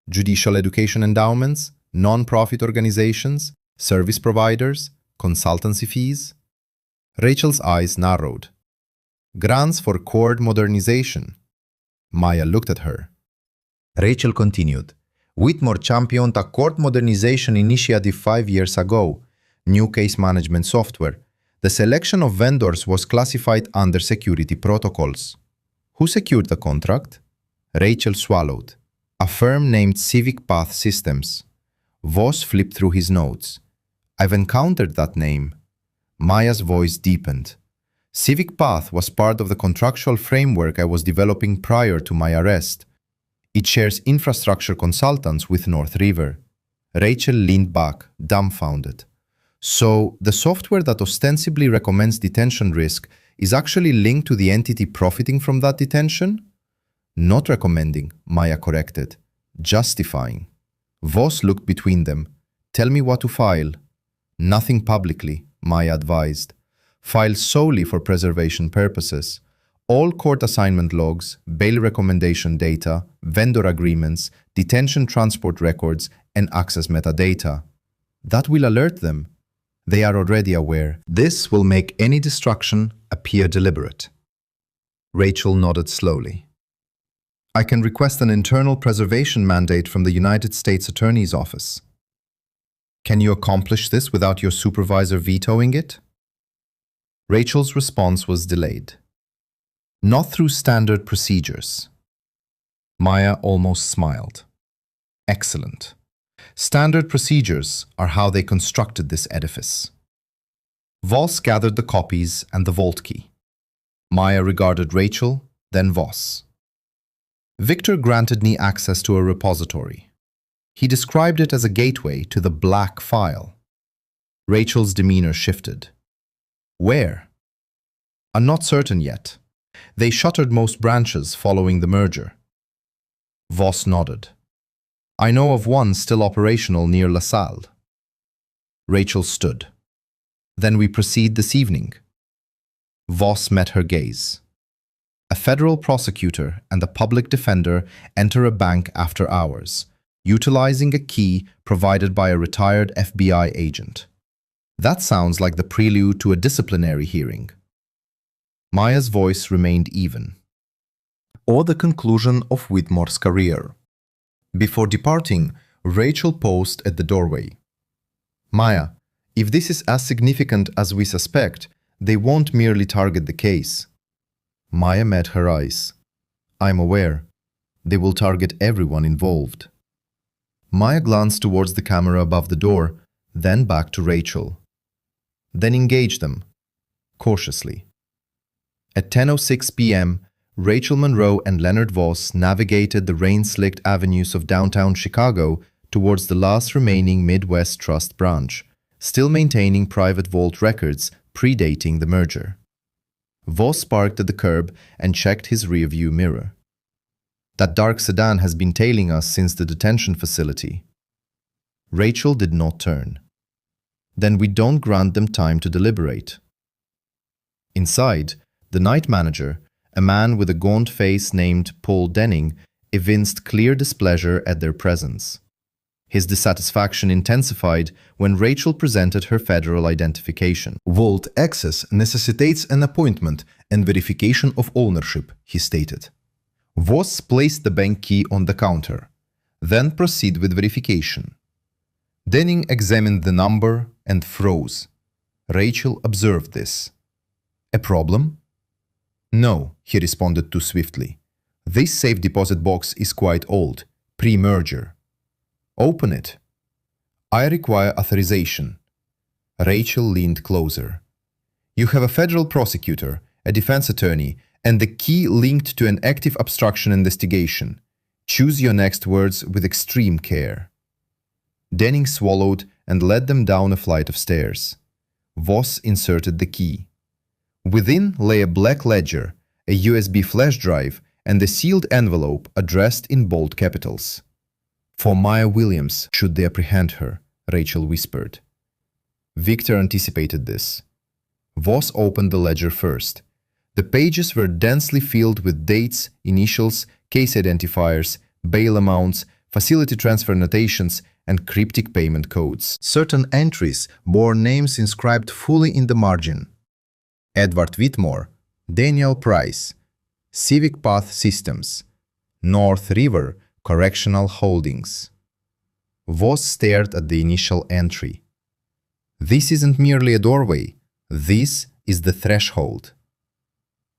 Speaker 2: Judicial education endowments, non-profit organizations, service providers, consultancy fees. Rachel's eyes narrowed. Grants for court modernization. Maya looked at her. Rachel continued. Whitmore championed a court modernization initiative 5 years ago. New case management software. The selection of vendors was classified under security protocols. Who secured the contract? Rachel swallowed. A firm named Civic Path Systems.
Speaker 1: Voss flipped through his notes. I've encountered that name. Maya's voice deepened. Civic Path was part of the contractual framework I was developing prior to my arrest. It shares infrastructure consultants with North River. Rachel leaned back, dumbfounded. So, the software that ostensibly recommends detention risk is actually linked to the entity profiting from that detention? Not recommending, Maya corrected. Justifying. Voss looked between them. Tell me what to file. Nothing publicly, Maya advised. File solely for preservation purposes. All court assignment logs, bail recommendation data, vendor agreements, detention transport records, and access metadata. That will alert them. They are already aware. This will make any destruction appear deliberate. Rachel nodded slowly. I can request an internal preservation mandate from the United States Attorney's Office. Can you accomplish this without your supervisor vetoing it? Rachel's response was delayed. Not through standard procedures. Maya almost smiled. Excellent. Standard procedures are how they constructed this edifice. Voss gathered the copies and the vault key. Maya regarded Rachel, then Voss. Victor granted me access to a repository. He described it as a gateway to the black file. Rachel's demeanor shifted. Where? I'm not certain yet. They shuttered most branches following the merger. Voss nodded. I know of one still operational near LaSalle. Rachel stood. Then we proceed this evening. Voss met her gaze. A federal prosecutor and a public defender enter a bank after hours, utilizing a key provided by a retired FBI agent. That sounds like the prelude to a disciplinary hearing. Maya's voice remained even. Or the conclusion of Whitmore's career. Before departing, Rachel paused at the doorway. Maya, if this is as significant as we suspect, they won't merely target the case. Maya met her eyes. I'm aware. They will target everyone involved. Maya glanced towards the camera above the door, then back to Rachel. Then engage them, cautiously. At 10:06 p.m., Rachel Monroe and Leonard Voss navigated the rain-slicked avenues of downtown Chicago towards the last remaining Midwest Trust branch, still maintaining private vault records predating the merger. Voss parked at the curb and checked his rearview mirror. That dark sedan has been tailing us since the detention facility. Rachel did not turn. Then we don't grant them time to deliberate. Inside, the night manager, a man with a gaunt face named Paul Denning, evinced clear displeasure at their presence. His dissatisfaction intensified when Rachel presented her federal identification. Vault access necessitates an appointment and verification of ownership, he stated. Voss placed the bank key on the counter. Then proceed with verification. Denning examined the number and froze. Rachel observed this. A problem? No, he responded too swiftly. This safe deposit box is quite old, pre-merger. Open it. I require authorization. Rachel leaned closer. You have a federal prosecutor, a defense attorney, and the key linked to an active obstruction investigation. Choose your next words with extreme care. Denning swallowed and led them down a flight of stairs. Voss inserted the key. Within lay a black ledger, a USB flash drive, and a sealed envelope addressed in bold capitals. For Maya Williams, should they apprehend her, Rachel whispered. Victor anticipated this. Voss opened the ledger first. The pages were densely filled with dates, initials, case identifiers, bail amounts, facility transfer notations, and cryptic payment codes. Certain entries bore names inscribed fully in the margin. Edward Whitmore, Daniel Price, Civic Path Systems, North River Correctional Holdings. Voss stared at the initial entry. This isn't merely a doorway. This is the threshold.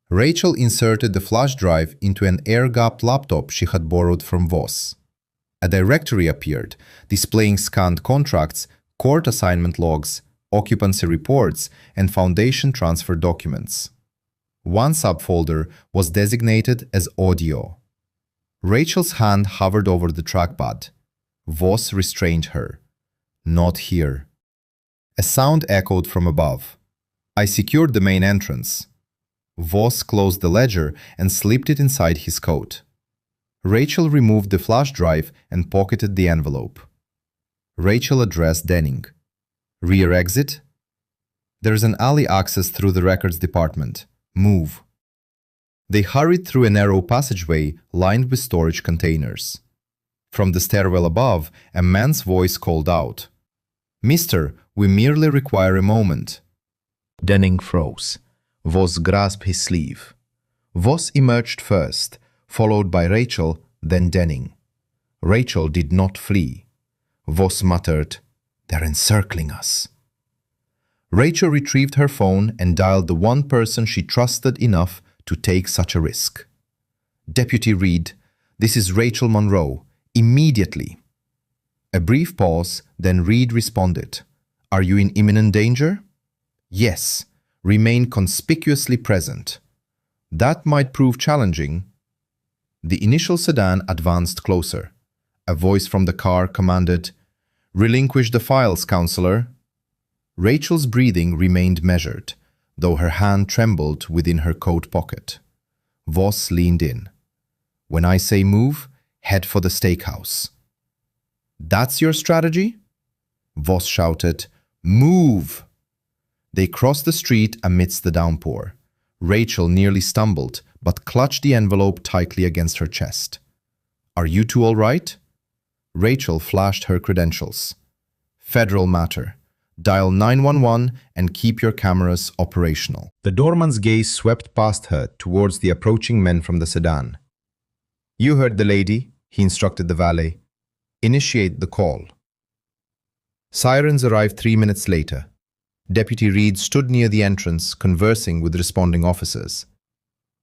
Speaker 1: Rachel inserted the flash drive into an air-gapped laptop she had borrowed from Voss. A directory appeared, displaying scanned contracts, court assignment logs, occupancy reports, and foundation transfer documents. One subfolder was designated as audio. Rachel's hand hovered over the trackpad. Voss restrained her. Not here. A sound echoed from above. I secured the main entrance. Voss closed the ledger and slipped it inside his coat. Rachel removed the flash drive and pocketed the envelope. Rachel addressed Denning. Rear exit? There's an alley access through the records department. Move. They hurried through a narrow passageway lined with storage containers. From the stairwell above, a man's voice called out, "Mister, we merely require a moment."
Speaker 2: Denning froze. Voss grasped his sleeve. Voss emerged first, followed by Rachel, then Denning. Rachel did not flee. Voss muttered, "They're encircling us." Rachel retrieved her phone and dialed the one person she trusted enough to take such a risk. "Deputy Reed, this is Rachel Monroe. Immediately." A brief pause, then Reed responded, "Are you in imminent danger?" "Yes. Remain conspicuously present." "That might prove challenging." The initial sedan advanced closer. A voice from the car commanded, "Relinquish the files, counselor." Rachel's breathing remained measured, though her hand trembled within her coat pocket. Voss leaned in. "When I say move, head for the steakhouse." "That's your strategy?" Voss shouted, "Move!" They crossed the street amidst the downpour. Rachel nearly stumbled, but clutched the envelope tightly against her chest. "Are you two all right?" Rachel flashed her credentials. "Federal matter. Dial 911 and keep your cameras operational." The doorman's gaze swept past her towards the approaching men from the sedan. "You heard the lady," he instructed the valet. "Initiate the call." Sirens arrived 3 minutes later. Deputy Reed stood near the entrance, conversing with responding officers.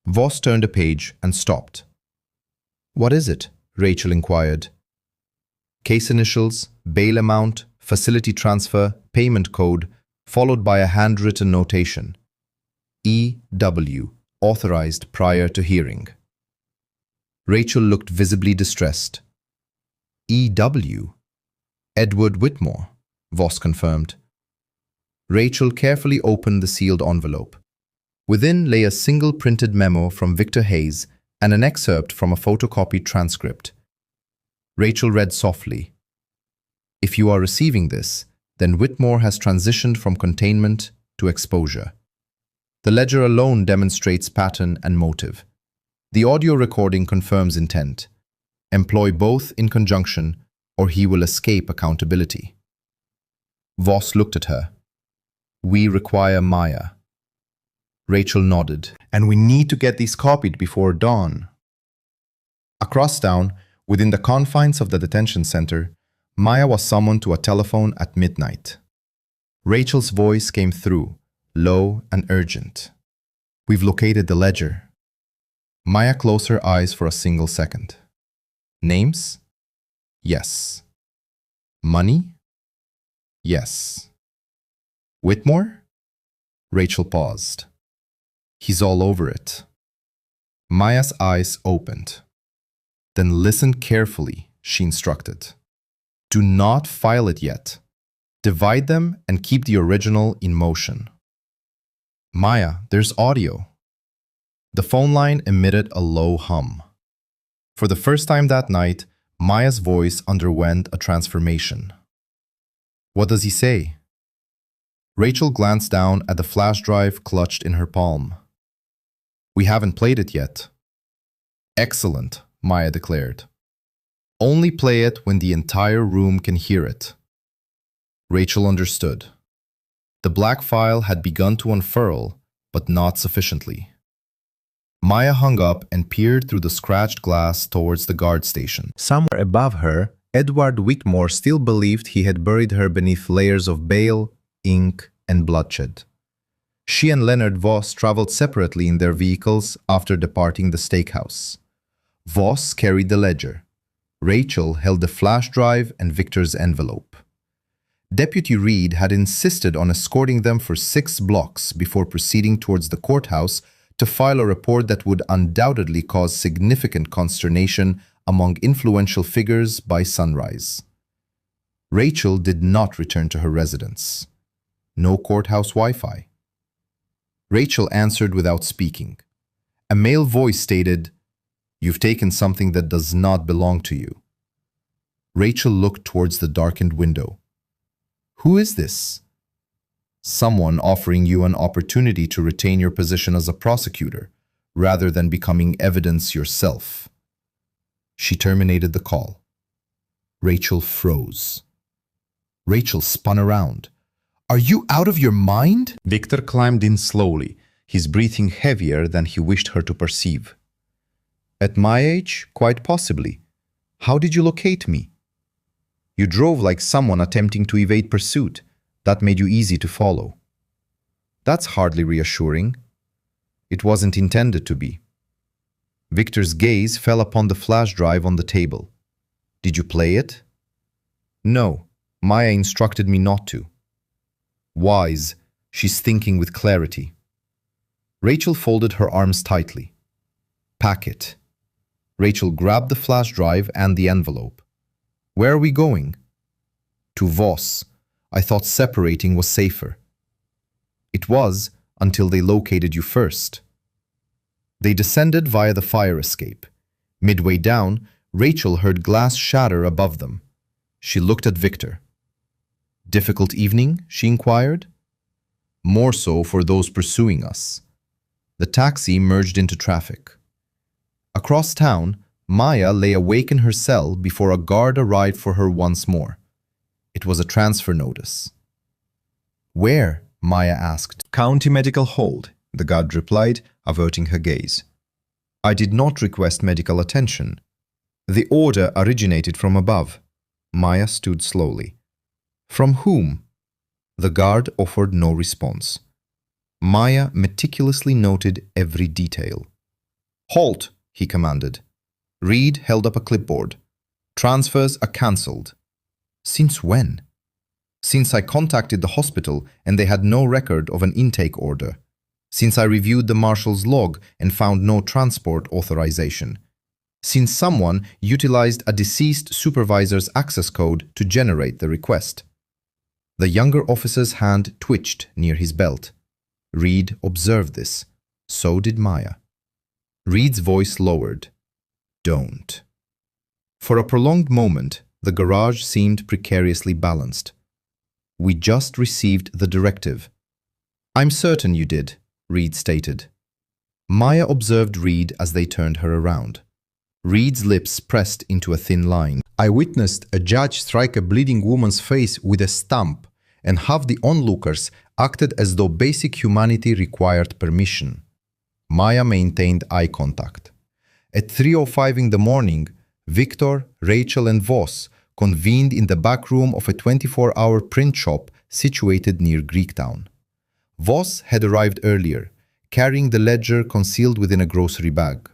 Speaker 2: Voss turned a page and stopped. "What is it?" Rachel inquired. Case initials, bail amount, facility transfer, payment code, followed by a handwritten notation. E.W. Authorized prior to hearing. Rachel looked visibly distressed. E.W. Edward Whitmore, Voss confirmed. Rachel carefully opened the sealed envelope. Within lay a single printed memo from Victor Hayes and an excerpt from a photocopied transcript. Rachel read softly, "If you are receiving this, then Whitmore has transitioned from containment to exposure. The ledger alone demonstrates pattern and motive. The audio recording confirms intent. Employ both in conjunction, or he will escape accountability." Voss looked at her. "We require Maya." Rachel nodded. "And we need to get these copied before dawn." Across town, within the confines of the detention center, Maya was summoned to a telephone at midnight. Rachel's voice came through, low and urgent. "We've located the ledger." Maya closed her eyes for a single second. "Names?" "Yes." "Money?" "Yes." "Whitmore?" Rachel paused. "He's all over it." Maya's eyes opened. "Then listen carefully," she instructed. "Do not file it yet. Divide them and keep the original in motion." "Maya, there's audio." The phone line emitted a low hum. For the first time that night, Maya's voice underwent a transformation. "What does he say?" Rachel glanced down at the flash drive clutched in her palm. "We haven't played it yet." "Excellent," Maya declared. "Only play it when the entire room can hear it." Rachel understood. The black file had begun to unfurl, but not sufficiently. Maya hung up and peered through the scratched glass towards the guard station. Somewhere above her, Edward Whitmore still believed he had buried her beneath layers of bale, ink, and bloodshed. She and Leonard Voss traveled separately in their vehicles after departing the steakhouse. Voss carried the ledger.
Speaker 1: Rachel held the flash drive and Victor's envelope. Deputy Reed had insisted on escorting them for 6 blocks before proceeding towards the courthouse to file a report that would undoubtedly cause significant consternation among influential figures by sunrise. Rachel did not return to her residence. No courthouse Wi-Fi. Rachel answered without speaking. A male voice stated, "You've taken something that does not belong to you." Rachel looked towards the darkened window. "Who is this?" "Someone offering you an opportunity to retain your position as a prosecutor, rather than becoming evidence yourself." She terminated the call. Rachel froze. Rachel spun around. "Are you out of your mind?"
Speaker 2: Victor climbed in slowly, his breathing heavier than he wished her to perceive. "At my age, quite possibly. How did you locate me?" "You drove like someone attempting to evade pursuit. That made you easy to follow." "That's hardly reassuring." "It wasn't intended to be." Victor's gaze fell upon the flash drive on the table. "Did you play it?" "No, Maya instructed me not to." Wise, she's thinking with clarity. Rachel folded her arms tightly. "Pack it." Rachel grabbed the flash drive and the envelope. "Where are we going?" "To Voss. I thought separating was safer." "It was, until they located you first." They descended via the fire escape. Midway down, Rachel heard glass shatter above them. She looked at Victor. "Difficult evening?" she inquired. "More so for those pursuing us." The taxi merged into traffic. Across town, Maya lay awake in her cell before a guard arrived for her once more. It was a transfer notice. "Where?" Maya asked. "County medical hold," the guard replied, averting her gaze. "I did not request medical attention. The order originated from above." Maya stood slowly. "From whom?" The guard offered no response. Maya meticulously noted every detail. "Halt!" he commanded. Reed held up a clipboard. "Transfers are cancelled." "Since when?" "Since I contacted the hospital and they had no record of an intake order. Since I reviewed the marshal's log and found no transport authorization. Since someone utilized a deceased supervisor's access code to generate the request." The younger officer's hand twitched near his belt. Reed observed this. So did Maya. Reed's voice lowered. "Don't." For a prolonged moment, the garage seemed precariously balanced. "We just received the directive." "I'm certain you did," Reed stated. Maya observed Reed as they turned her around. Reed's lips pressed into a thin line. "I witnessed a judge strike a bleeding woman's face with a stump, and half the onlookers acted as though basic humanity required permission." Maya maintained eye contact. At 3:05 in the morning, Victor, Rachel and Voss convened in the back room of a 24-hour print shop situated near Greektown. Voss had arrived earlier, carrying the ledger concealed within a grocery bag.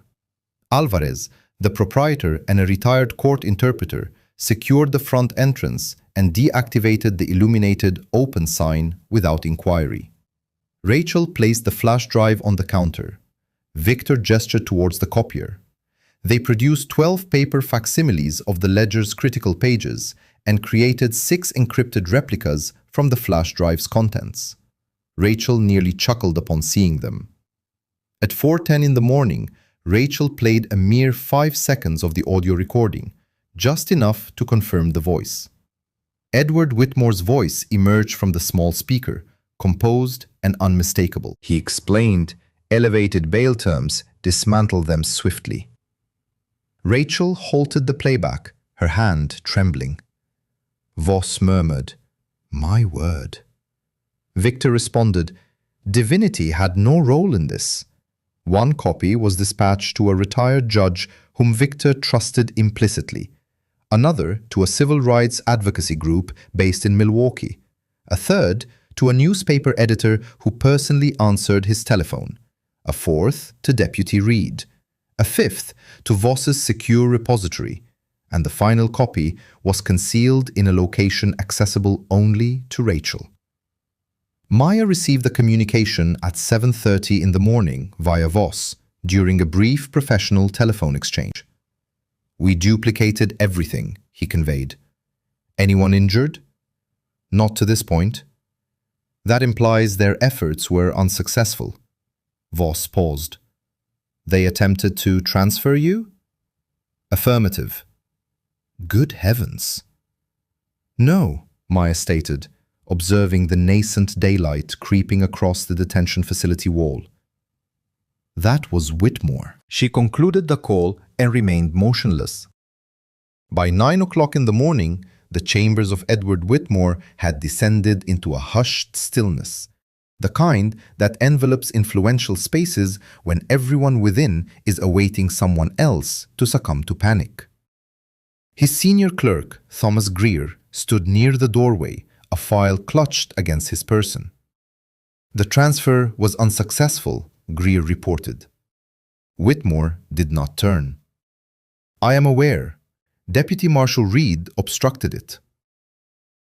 Speaker 2: Alvarez, the proprietor and a retired court interpreter, secured the front entrance and deactivated the illuminated open sign without inquiry. Rachel placed the flash drive on the counter. Victor gestured towards the copier. They produced 12 paper facsimiles of the ledger's critical pages and created 6 encrypted replicas from the flash drive's contents. Rachel nearly chuckled upon seeing them. At 4:10 in the morning, Rachel played a mere 5 seconds of the audio recording, just enough to confirm the voice. Edward Whitmore's voice emerged from the small speaker, composed and unmistakable. He explained, elevated bail terms, dismantled them swiftly. Rachel halted the playback, her hand trembling. Voss murmured, "My word." Victor responded, "Divinity had no role in this." One copy was dispatched to a retired judge whom Victor trusted implicitly, another to a civil rights advocacy group based in Milwaukee, a third to a newspaper editor who personally answered his telephone, a fourth to Deputy Reed, a fifth to Voss's secure repository,
Speaker 1: and the final copy was concealed in a location accessible only to Rachel. Maya received the communication at 7:30 in the morning via Voss during a brief professional telephone exchange. "We duplicated everything," he conveyed. "Anyone injured?" "Not to this point." "That implies their efforts were unsuccessful." Voss paused. "They attempted to transfer you?" "Affirmative." "Good heavens." "No," Maya stated, observing the nascent daylight creeping across the detention facility wall. "That was Whitmore." She concluded the call and remained motionless. By 9 o'clock in the morning, the chambers of Edward Whitmore had descended into a hushed stillness, the kind that envelops influential spaces when everyone within is awaiting someone else to succumb to panic. His senior clerk, Thomas Greer, stood near the doorway, a file clutched against his person. "The transfer was unsuccessful," Greer reported. Whitmore did not turn. "I am aware. Deputy Marshal Reed obstructed it."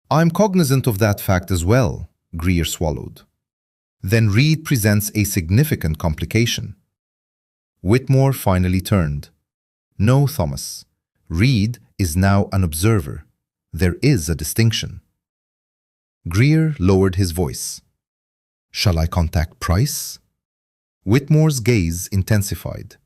Speaker 1: "I am cognizant of that fact as well," Greer swallowed. "Then Reed presents a significant complication." Whitmore finally turned. "No, Thomas. Reed is now an observer. There is a distinction." Greer lowered his voice. "Shall I contact Price?" Whitmore's gaze intensified.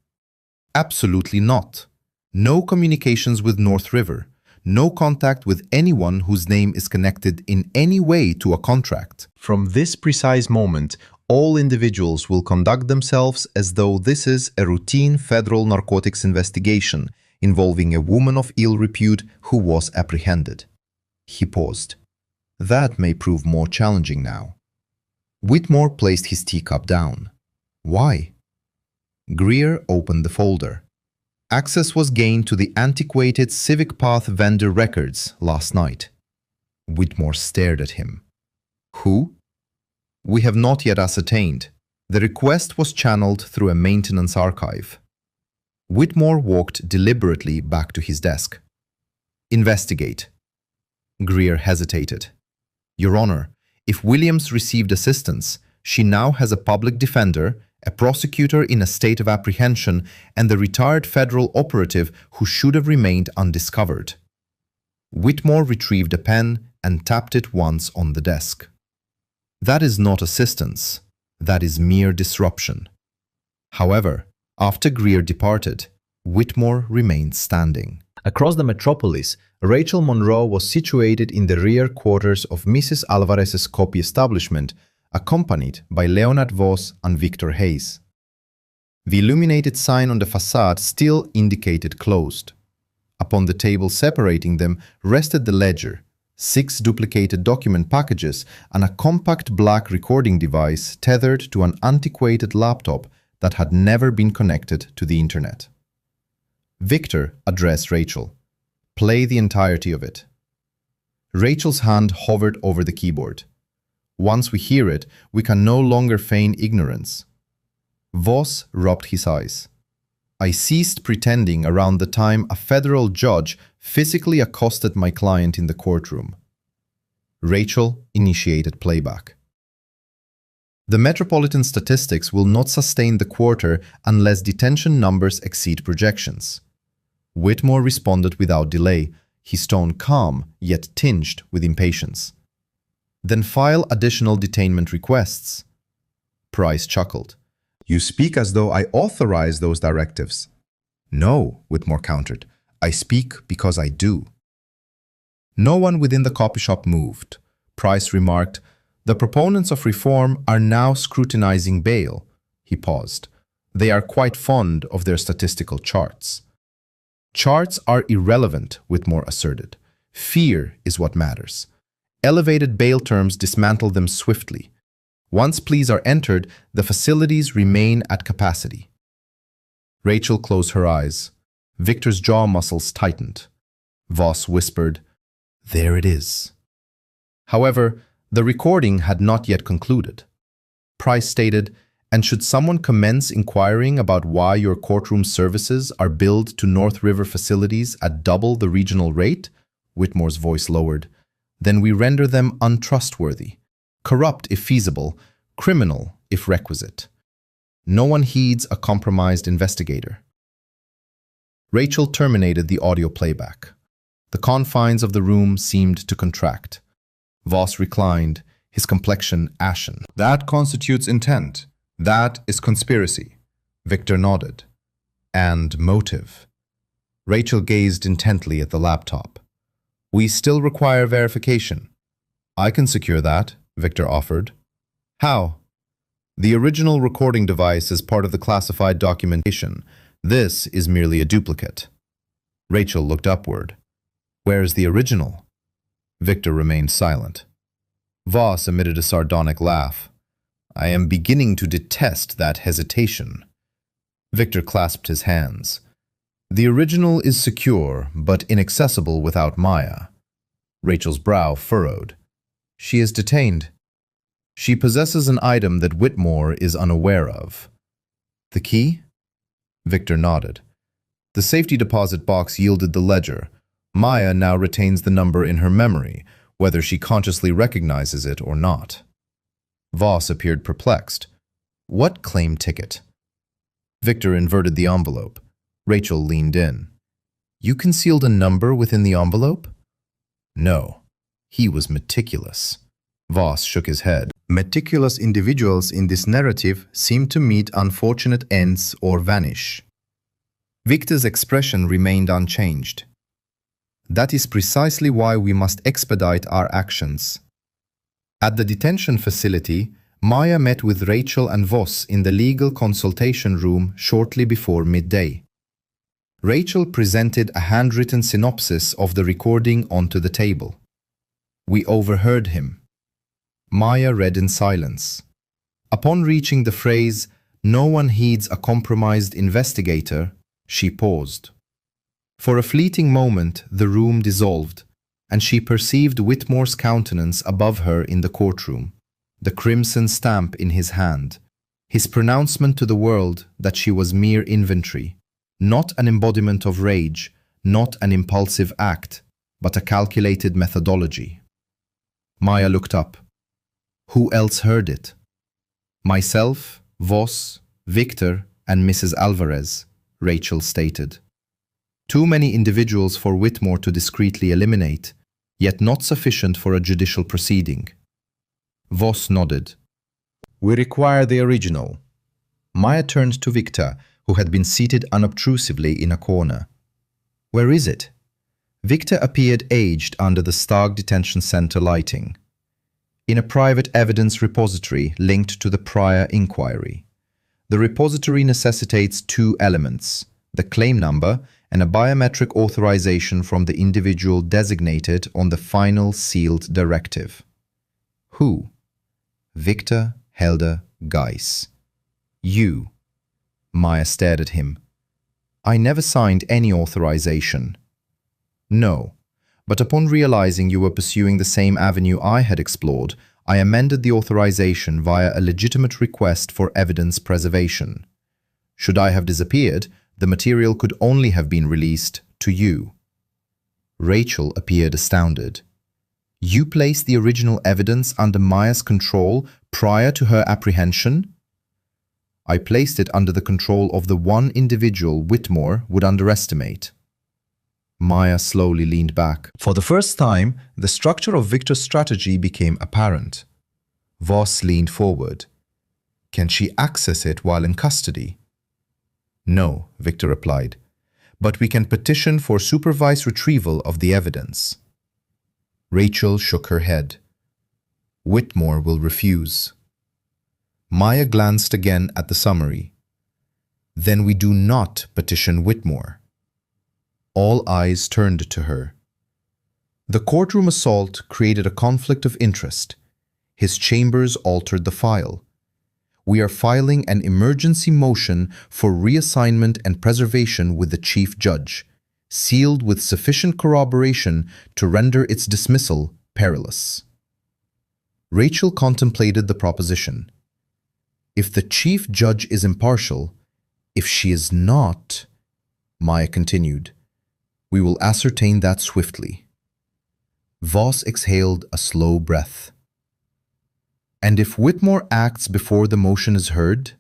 Speaker 1: "Absolutely not. No communications with North River. No contact with anyone whose name is connected in any way to a contract. From this precise moment, all individuals will conduct themselves as though this is a routine federal narcotics investigation involving a woman of ill repute who was apprehended." He paused. "That may prove more challenging now." Whitmore placed his teacup down. "Why?" Greer opened the folder. Access was gained to the antiquated Civic Path vendor records last night. Whitmore stared at him. "Who?" "We have not yet ascertained. The request was channeled through a maintenance archive." Whitmore walked deliberately back to his desk. "Investigate." Greer hesitated. "Your Honor, if Williams received assistance, she now has a public defender, a prosecutor in a state of apprehension, and the retired federal operative who should have remained undiscovered." Whitmore retrieved a pen and tapped it once on the desk. "That is not assistance. That is mere disruption." However, after Greer departed, Whitmore remained standing. Across the metropolis, Rachel Monroe was situated in the rear quarters of Mrs. Alvarez's copy establishment, accompanied by Leonard Voss and Victor Hayes. The illuminated sign on the facade still indicated closed. Upon the table separating them rested the ledger, 6 duplicated document packages, and a compact black recording device tethered to an antiquated laptop that had never been connected to the internet. Victor addressed Rachel. "Play the entirety of it." Rachel's hand hovered over the keyboard. "Once we hear it, we can no longer feign ignorance." Voss rubbed his eyes. "I ceased pretending around the time a federal judge physically accosted my client in the courtroom." Rachel initiated playback. "The metropolitan statistics will not sustain the quarter unless detention numbers exceed projections." Whitmore responded without delay, his tone calm yet tinged with impatience. "Then file additional detainment requests." Price chuckled. "You speak as though I authorize those directives." "No," Whitmore countered. "I speak because I do." No one within the copy shop moved. Price remarked, "The proponents of reform are now scrutinizing bail." He paused. "They are quite fond of their statistical charts." "Charts are irrelevant," Whitmore asserted. "Fear is what matters. Elevated bail terms dismantle them swiftly. Once pleas are entered, the facilities remain at capacity." Rachel closed her eyes. Victor's jaw muscles tightened. Voss whispered, "There it is." However, the recording had not yet concluded. Price stated, And should someone commence inquiring about why your courtroom services are billed to North River facilities at double the regional rate, Whitmore's voice lowered, then we render them untrustworthy, corrupt if feasible, criminal if requisite. No one heeds a compromised investigator. Rachel terminated the audio playback. The confines of the room seemed to contract. Voss reclined, his complexion ashen.
Speaker 2: That constitutes intent. That is conspiracy. Victor nodded. And motive. Rachel gazed intently at the laptop. We still require verification. I can secure that, Victor offered. How? The original recording device is part of the classified documentation. This is merely a duplicate. Rachel looked upward. Where is the original? Victor remained silent. Voss emitted a sardonic laugh. I am beginning to detest that hesitation. Victor clasped his hands. The original is secure, but inaccessible without Maya. Rachel's brow furrowed. She is detained. She possesses an item that Whitmore is unaware of. The key? Victor nodded. The safety deposit box yielded the ledger. Maya now retains the number in her memory, whether she consciously recognizes it or not. Voss appeared perplexed. What claim ticket? Victor inverted the envelope. Rachel leaned in. You concealed a number within the envelope? No. He was meticulous. Voss shook his head. Meticulous individuals in this narrative seem to meet unfortunate ends or vanish. Victor's expression remained unchanged. That is precisely why we must expedite our actions. At the detention facility, Maya met with Rachel and Voss in the legal consultation room shortly before midday. Rachel presented a handwritten synopsis of the recording onto the table. We overheard him. Maya read in silence. Upon reaching the phrase, "No one heeds a compromised investigator," she paused. For a fleeting moment, the room dissolved, and she perceived Whitmore's countenance above her in the courtroom, the crimson stamp in his hand, his pronouncement to the world that she was mere inventory, not an embodiment of rage, not an impulsive act, but a calculated methodology. Maya looked up. Who else heard it? Myself, Voss, Victor, and Mrs. Alvarez, Rachel stated. Too many individuals for Whitmore to discreetly eliminate, yet not sufficient for a judicial proceeding. Voss nodded. We require the original. Maya turned to Victor, who had been seated unobtrusively in a corner. Where is it? Victor appeared aged under the Stag Detention Center lighting. In a private evidence repository linked to the prior inquiry. The repository necessitates two elements, the claim number and a biometric authorization from the individual designated on the final sealed directive. Who? Victor Helder Geiss. You. Maya stared at him. I never signed any authorization. No, but upon realizing you were pursuing the same avenue I had explored, I amended the authorization via a legitimate request for evidence preservation. Should I have disappeared, the material could only have been released to you. Rachel appeared astounded. You placed the original evidence under Maya's control prior to her apprehension? I placed it under the control of the one individual Whitmore would underestimate. Maya slowly leaned back. For the first time, the structure of Victor's strategy became apparent. Voss leaned forward. Can she access it while in custody? No, Victor replied, but we can petition for supervised retrieval of the evidence. Rachel shook her head. Whitmore will refuse. Maya glanced again at the summary. Then we do not petition Whitmore. All eyes turned to her. The courtroom assault created a conflict of interest. His chambers altered the file. We are filing an emergency motion for reassignment and preservation with the chief judge, sealed with sufficient corroboration to render its dismissal perilous. Rachel contemplated the proposition.
Speaker 1: If the chief judge is impartial, if she is not, Maya continued, we will ascertain that swiftly. Voss exhaled a slow breath. And if Whitmore acts before the motion is heard?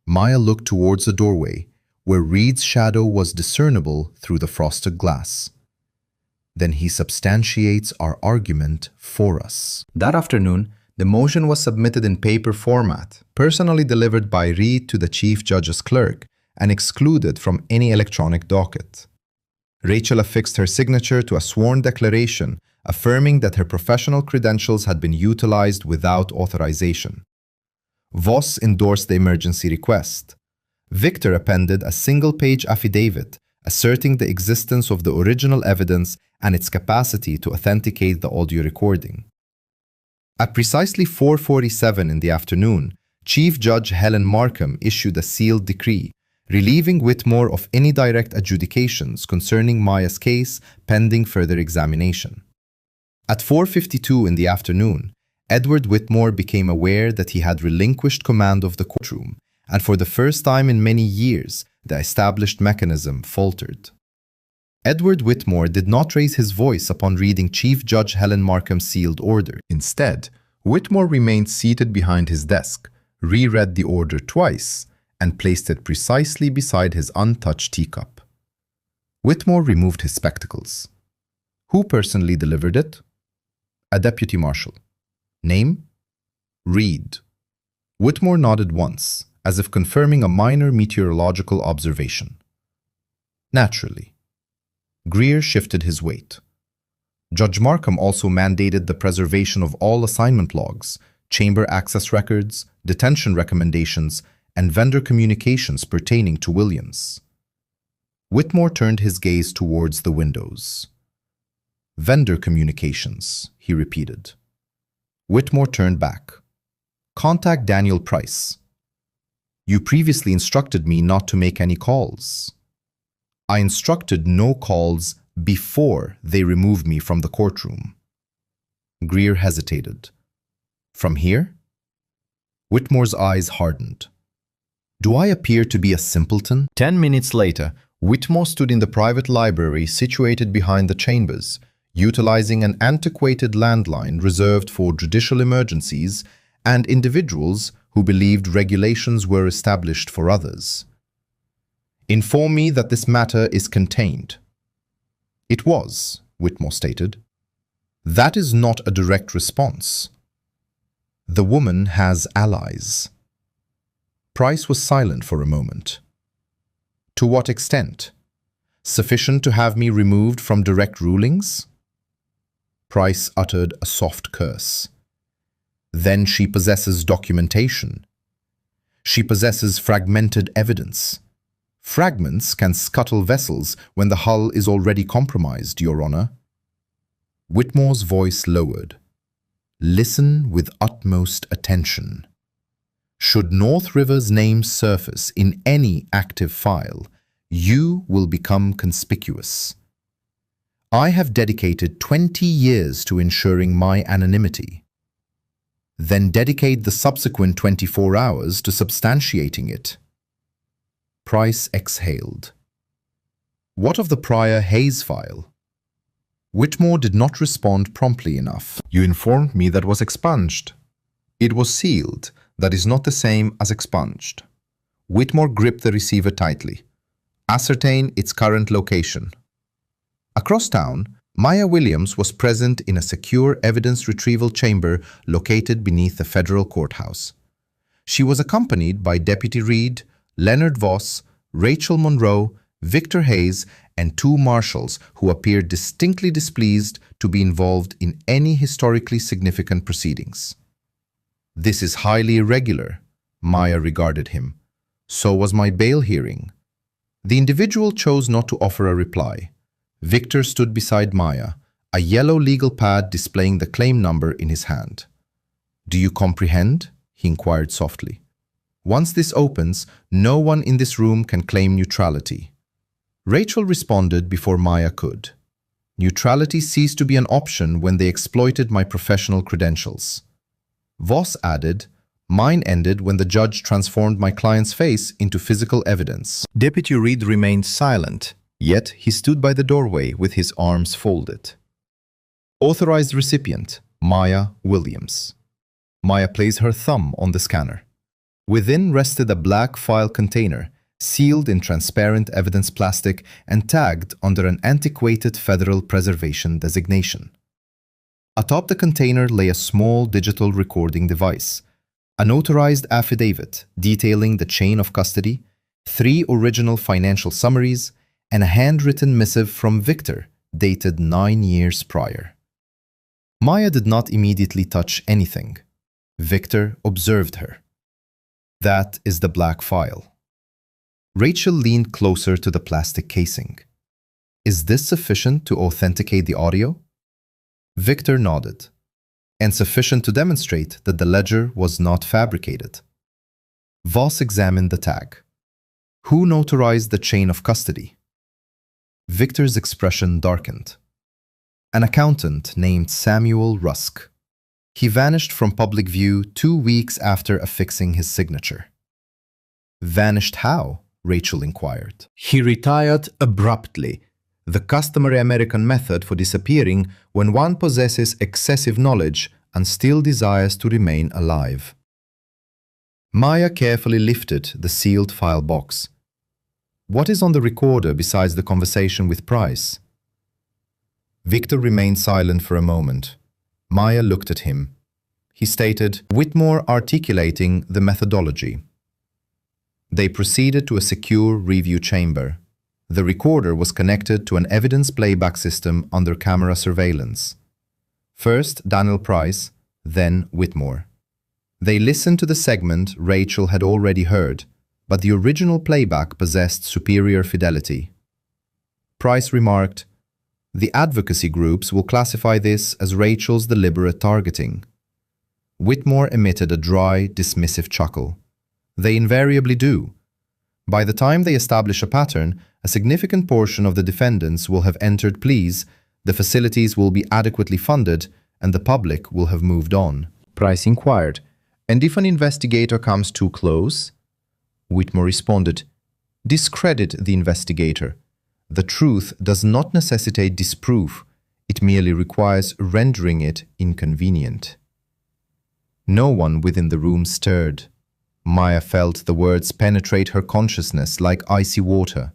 Speaker 1: Maya looked towards the doorway, where Reed's shadow was discernible through the frosted glass. Then he substantiates our argument for us. That afternoon, the motion was submitted in paper format, personally delivered by Reed to the chief judge's clerk, and excluded from any electronic docket. Rachel affixed her signature to a sworn declaration affirming that her professional credentials had been utilized without authorization. Voss endorsed the emergency request. Victor appended a single-page affidavit asserting the existence of the original evidence and its capacity to authenticate the audio recording. At precisely 4:47 in the afternoon, Chief Judge Helen Markham issued a sealed decree relieving Whitmore of any direct adjudications concerning Maya's case pending further examination. At 4:52 in the afternoon, Edward Whitmore became aware that he had relinquished command of the courtroom, and for the first time in many years, the established mechanism faltered. Edward Whitmore did not raise his voice upon reading Chief Judge Helen Markham's sealed order. Instead, Whitmore remained seated behind his desk, reread the order twice, and placed it precisely beside his untouched teacup. Whitmore removed his spectacles. Who personally delivered it? A deputy marshal. Name? Reed. Whitmore nodded once, as if confirming a minor meteorological observation. Naturally. Greer shifted his weight. Judge Markham also mandated the preservation of all assignment logs, chamber access records, detention recommendations, and vendor communications pertaining to Williams. Whitmore turned his gaze towards the windows. Vendor communications, he repeated. Whitmore turned back. Contact Daniel Price. You previously instructed me not to make any calls. I instructed no calls before they removed me from the courtroom. Greer hesitated. From here? Whitmore's eyes hardened. Do I appear to be a simpleton? 10 minutes later, Whitmore stood in the private library situated behind the chambers, utilizing an antiquated landline reserved for judicial emergencies and individuals who believed regulations were established for others. Inform me that this matter is contained. It was, Whitmore stated. That is not a direct response. The woman has allies. Price was silent for a moment. To what extent? Sufficient to have me removed from direct rulings? Price uttered a soft curse. Then she possesses documentation. She possesses fragmented evidence. Fragments can scuttle vessels when the hull is already compromised, Your Honor. Whitmore's voice lowered. Listen with utmost attention. Should North River's name surface in any active file, you will become conspicuous. I have dedicated 20 years to ensuring my anonymity. Then dedicate the subsequent 24 hours to substantiating it. Price exhaled. What of the prior Hayes file? Whitmore did not respond promptly enough. You informed me that was expunged. It was sealed. That is not the same as expunged. Whitmore gripped the receiver tightly. Ascertain its current location. Across town, Maya Williams was present in a secure evidence retrieval chamber located beneath the federal courthouse. She was accompanied by Deputy Reed, Leonard Voss, Rachel Monroe, Victor Hayes, and 2 marshals who appeared distinctly displeased to be involved in any historically significant proceedings. This is highly irregular, Maya regarded him. So was my bail hearing. The individual chose not to offer a reply. Victor stood beside Maya, a yellow legal pad displaying the claim number in his hand. Do you comprehend? He inquired softly. Once this opens, no one in this room can claim neutrality. Rachel responded before Maya could. Neutrality ceased to be an option when they exploited my professional credentials. Voss added, Mine ended when the judge transformed my client's face into physical evidence.
Speaker 2: Deputy Reed remained silent, yet he stood by the doorway with his arms folded. Authorized recipient, Maya Williams. Maya placed her thumb on the scanner. Within rested a black file container, sealed in transparent evidence plastic and tagged under an antiquated federal preservation designation. Atop the container lay a small digital recording device, a notarized affidavit detailing the chain of custody, 3 original financial summaries, and a handwritten missive from Victor dated 9 years prior. Maya did not immediately touch anything. Victor observed her. That is the black file. Rachel leaned closer to the plastic casing. Is this sufficient to authenticate the audio? Victor nodded. And sufficient to demonstrate that the ledger was not fabricated. Voss examined the tag. Who notarized the chain of custody? Victor's expression darkened. An accountant named Samuel Rusk. He vanished from public view 2 weeks after affixing his signature. Vanished how? Rachel inquired. He retired abruptly, the customary American method for disappearing when one possesses excessive knowledge and still desires to remain alive.
Speaker 1: Maya carefully lifted the sealed file box. What is on the recorder besides the conversation with Price? Victor remained silent for a moment. Maya looked at him. He stated, Whitmore articulating the methodology. They proceeded to a secure review chamber. The recorder was connected to an evidence playback system under camera surveillance. First Daniel Price, then Whitmore. They listened to the segment Rachel had already heard, but the original playback possessed superior fidelity. Price remarked, The advocacy groups will classify this as Rachel's deliberate targeting. Whitmore emitted a dry, dismissive chuckle. They invariably do. By the time they establish a pattern, a significant portion of the defendants will have entered pleas, the facilities will be adequately funded, and the public will have moved on.
Speaker 2: Price inquired, and if an investigator comes too close? Whitmore responded, Discredit the investigator. The truth does not necessitate disproof, it merely requires rendering it inconvenient. No one within the room stirred. Maya felt the words penetrate her consciousness like icy water,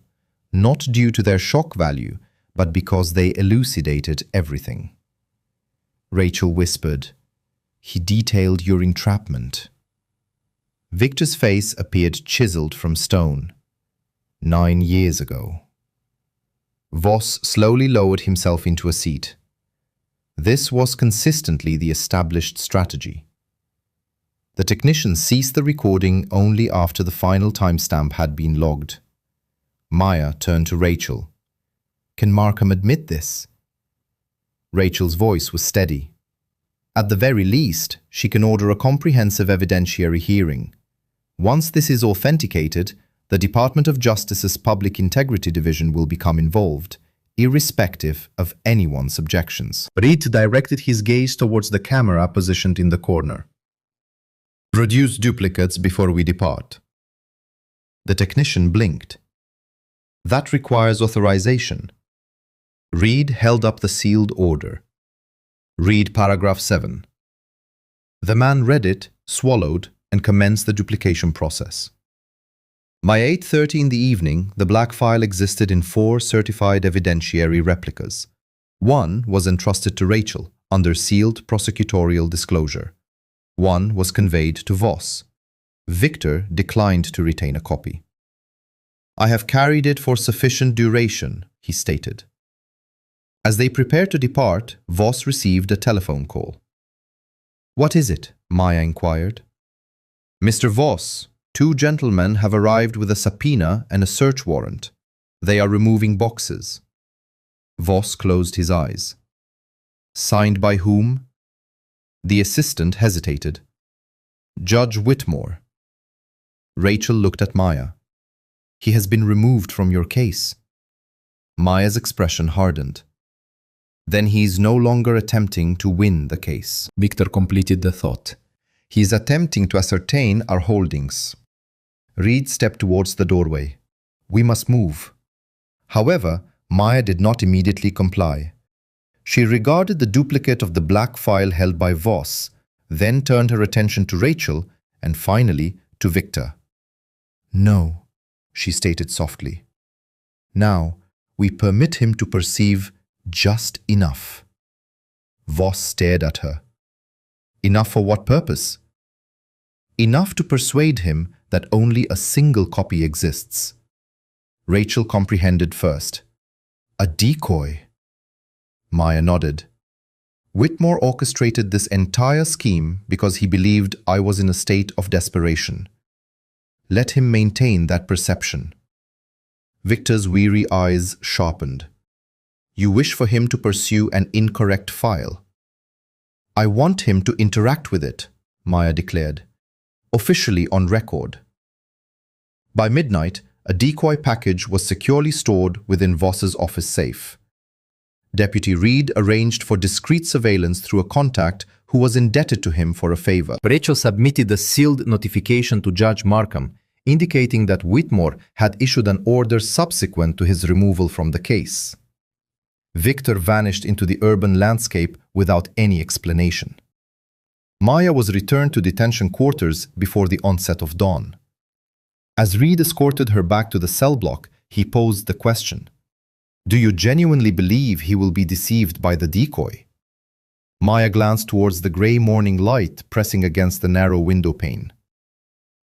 Speaker 2: not due to their shock value, but because they elucidated everything. Rachel whispered, He detailed your entrapment. Victor's face appeared chiseled from stone. 9 years ago. Voss slowly lowered himself into a seat. This was consistently the established strategy. The technician ceased the recording only after the final timestamp had been logged. Maya turned to Rachel. Can Markham admit this? Rachel's voice was steady. At the very least, she can order a comprehensive evidentiary hearing. Once this is authenticated, the Department of Justice's Public Integrity Division will become involved, irrespective of anyone's objections. Reed directed his gaze towards the camera positioned in the corner.
Speaker 1: Produce duplicates before we depart. The technician blinked. That requires authorization. Reed held up the sealed order. Read paragraph 7. The man read it, swallowed, and commenced the duplication process. By 8:30 in the evening, the black file existed in 4 certified evidentiary replicas. One was entrusted to Rachel under sealed prosecutorial disclosure. One was conveyed to Voss. Victor declined to retain a copy. I have carried it for sufficient duration, he stated. As they prepared to depart, Voss received a telephone call. What is it? Maya inquired. Mr. Voss, 2 gentlemen have arrived with a subpoena and a search warrant. They are removing boxes. Voss closed his eyes. Signed by whom? The assistant hesitated. Judge Whitmore. Rachel looked at Maya. He has been removed from your case. Maya's expression hardened. Then he is no longer attempting to win the case.
Speaker 2: Victor completed the thought.
Speaker 1: He is attempting to ascertain our holdings. Reed stepped towards the doorway. We must move. However, Maya did not immediately comply. She regarded the duplicate of the black file held by Voss, then turned her attention to Rachel and finally to Victor. No, she stated softly. Now, we permit him to perceive just enough. Voss stared at her. Enough for what purpose? Enough to persuade him that only a single copy exists. Rachel comprehended first. A decoy. Maya nodded. Whitmore orchestrated this entire scheme because he believed I was in a state of desperation. Let him maintain that perception. Victor's weary eyes sharpened. You wish for him to pursue an incorrect file. I want him to interact with it, Maya declared, officially on record. By midnight, a decoy package was securely stored within Voss's office safe. Deputy Reed arranged for discreet surveillance through a contact who was indebted to him for a favor. Rachel submitted a sealed notification to Judge Markham, indicating that Whitmore had issued an order subsequent to his removal from the case. Victor vanished into the urban landscape without any explanation. Maya was returned to detention quarters before the onset of dawn. As Reed escorted her back to the cell block, he posed the question, do you genuinely believe he will be deceived by the decoy? Maya glanced towards the gray morning light pressing against the narrow window pane.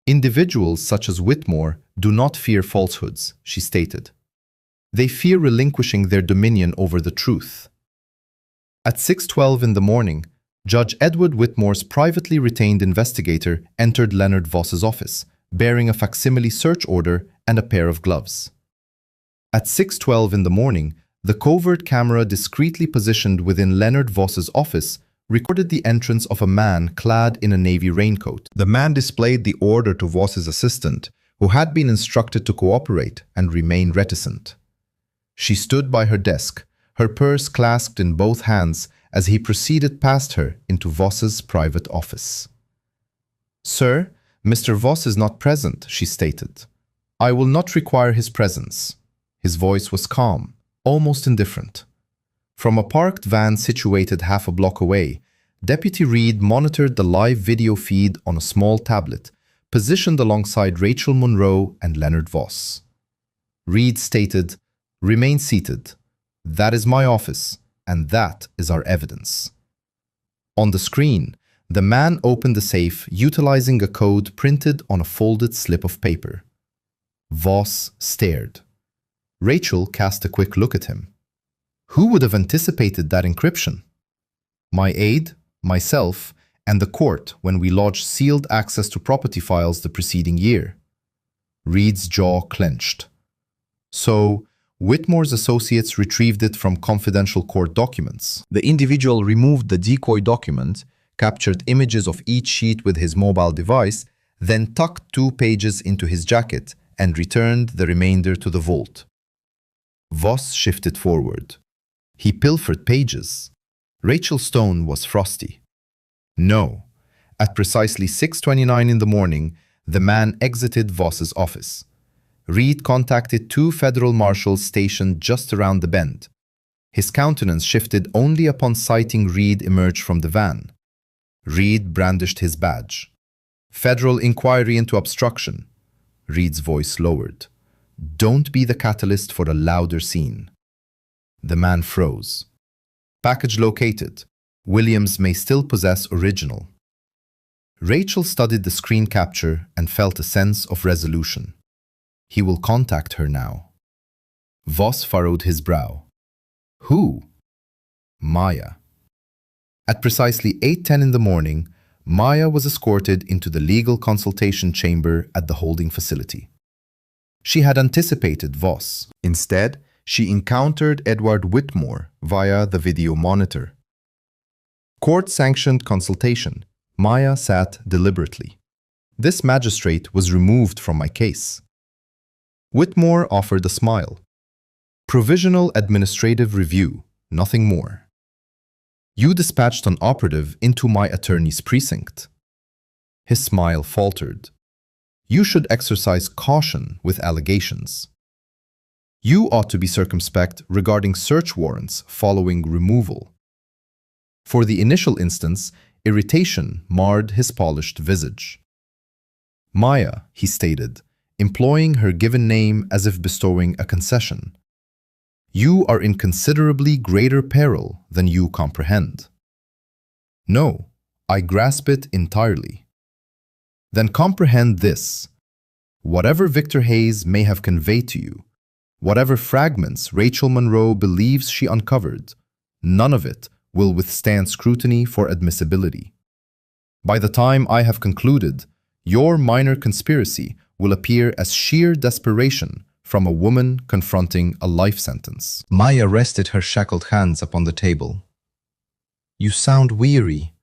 Speaker 1: Individuals such as Whitmore do not fear falsehoods, she stated. They fear relinquishing their dominion over the truth. At 6:12 in the morning, Judge Edward Whitmore's privately retained investigator entered Leonard Voss's office, bearing a facsimile search order and a pair of gloves. At 6:12 in the morning, the covert camera discreetly positioned within Leonard Voss's office recorded the entrance of a man clad in a navy raincoat. The man displayed the order to Voss's assistant, who had been instructed to cooperate and remain reticent. She stood by her desk, her purse clasped in both hands as he proceeded past her into Voss's private office. Sir, Mr. Voss is not present, she stated. I will not require his presence. His voice was calm, almost indifferent. From a parked van situated half a block away, Deputy Reed monitored the live video feed on a small tablet, positioned alongside Rachel Monroe and Leonard Voss. Reed stated, "Remain seated. That is my office, and that is our evidence." On the screen, the man opened the safe utilizing a code printed on a folded slip of paper. Voss stared. Rachel cast a quick look at him. Who would have anticipated that encryption? My aide, myself, and the court when we lodged sealed access to property files the preceding year. Reed's jaw clenched. So, Whitmore's associates retrieved it from confidential court documents. The individual removed the decoy document, captured images of each sheet with his mobile device, then tucked 2 pages into his jacket and returned the remainder to the vault. Voss shifted forward. He pilfered pages. Rachel's tone was frosty. No. At precisely 6:29 in the morning, the man exited Voss's office. Reed contacted 2 federal marshals stationed just around the bend. His countenance shifted only upon sighting Reed emerge from the van. Reed brandished his badge. Federal inquiry into obstruction. Reed's voice lowered. Don't be the catalyst for a louder scene. The man froze. Package located. Williams may still possess original. Rachel studied the screen capture and felt a sense of resolution. He will contact her now. Voss furrowed his brow. Who? Maya. At precisely 8:10 in the morning, Maya was escorted into the legal consultation chamber at the holding facility. She had anticipated Voss. Instead, she encountered Edward Whitmore via the video monitor. Court-sanctioned consultation. Maya sat deliberately. This magistrate was removed from my case. Whitmore offered a smile. Provisional administrative review, nothing more. You dispatched an operative into my attorney's precinct. His smile faltered. You should exercise caution with allegations. You ought to be circumspect regarding search warrants following removal. For the initial instance, irritation marred his polished visage. Maya, he stated, employing her given name as if bestowing a concession. You are in considerably greater peril than you comprehend. No, I grasp it entirely. Then comprehend this. Whatever Victor Hayes may have conveyed to you, whatever fragments Rachel Monroe believes she uncovered, none of it will withstand scrutiny for admissibility. By the time I have concluded, your minor conspiracy will appear as sheer desperation from a woman confronting a life sentence.
Speaker 2: Maya rested her shackled hands upon the table. You sound weary.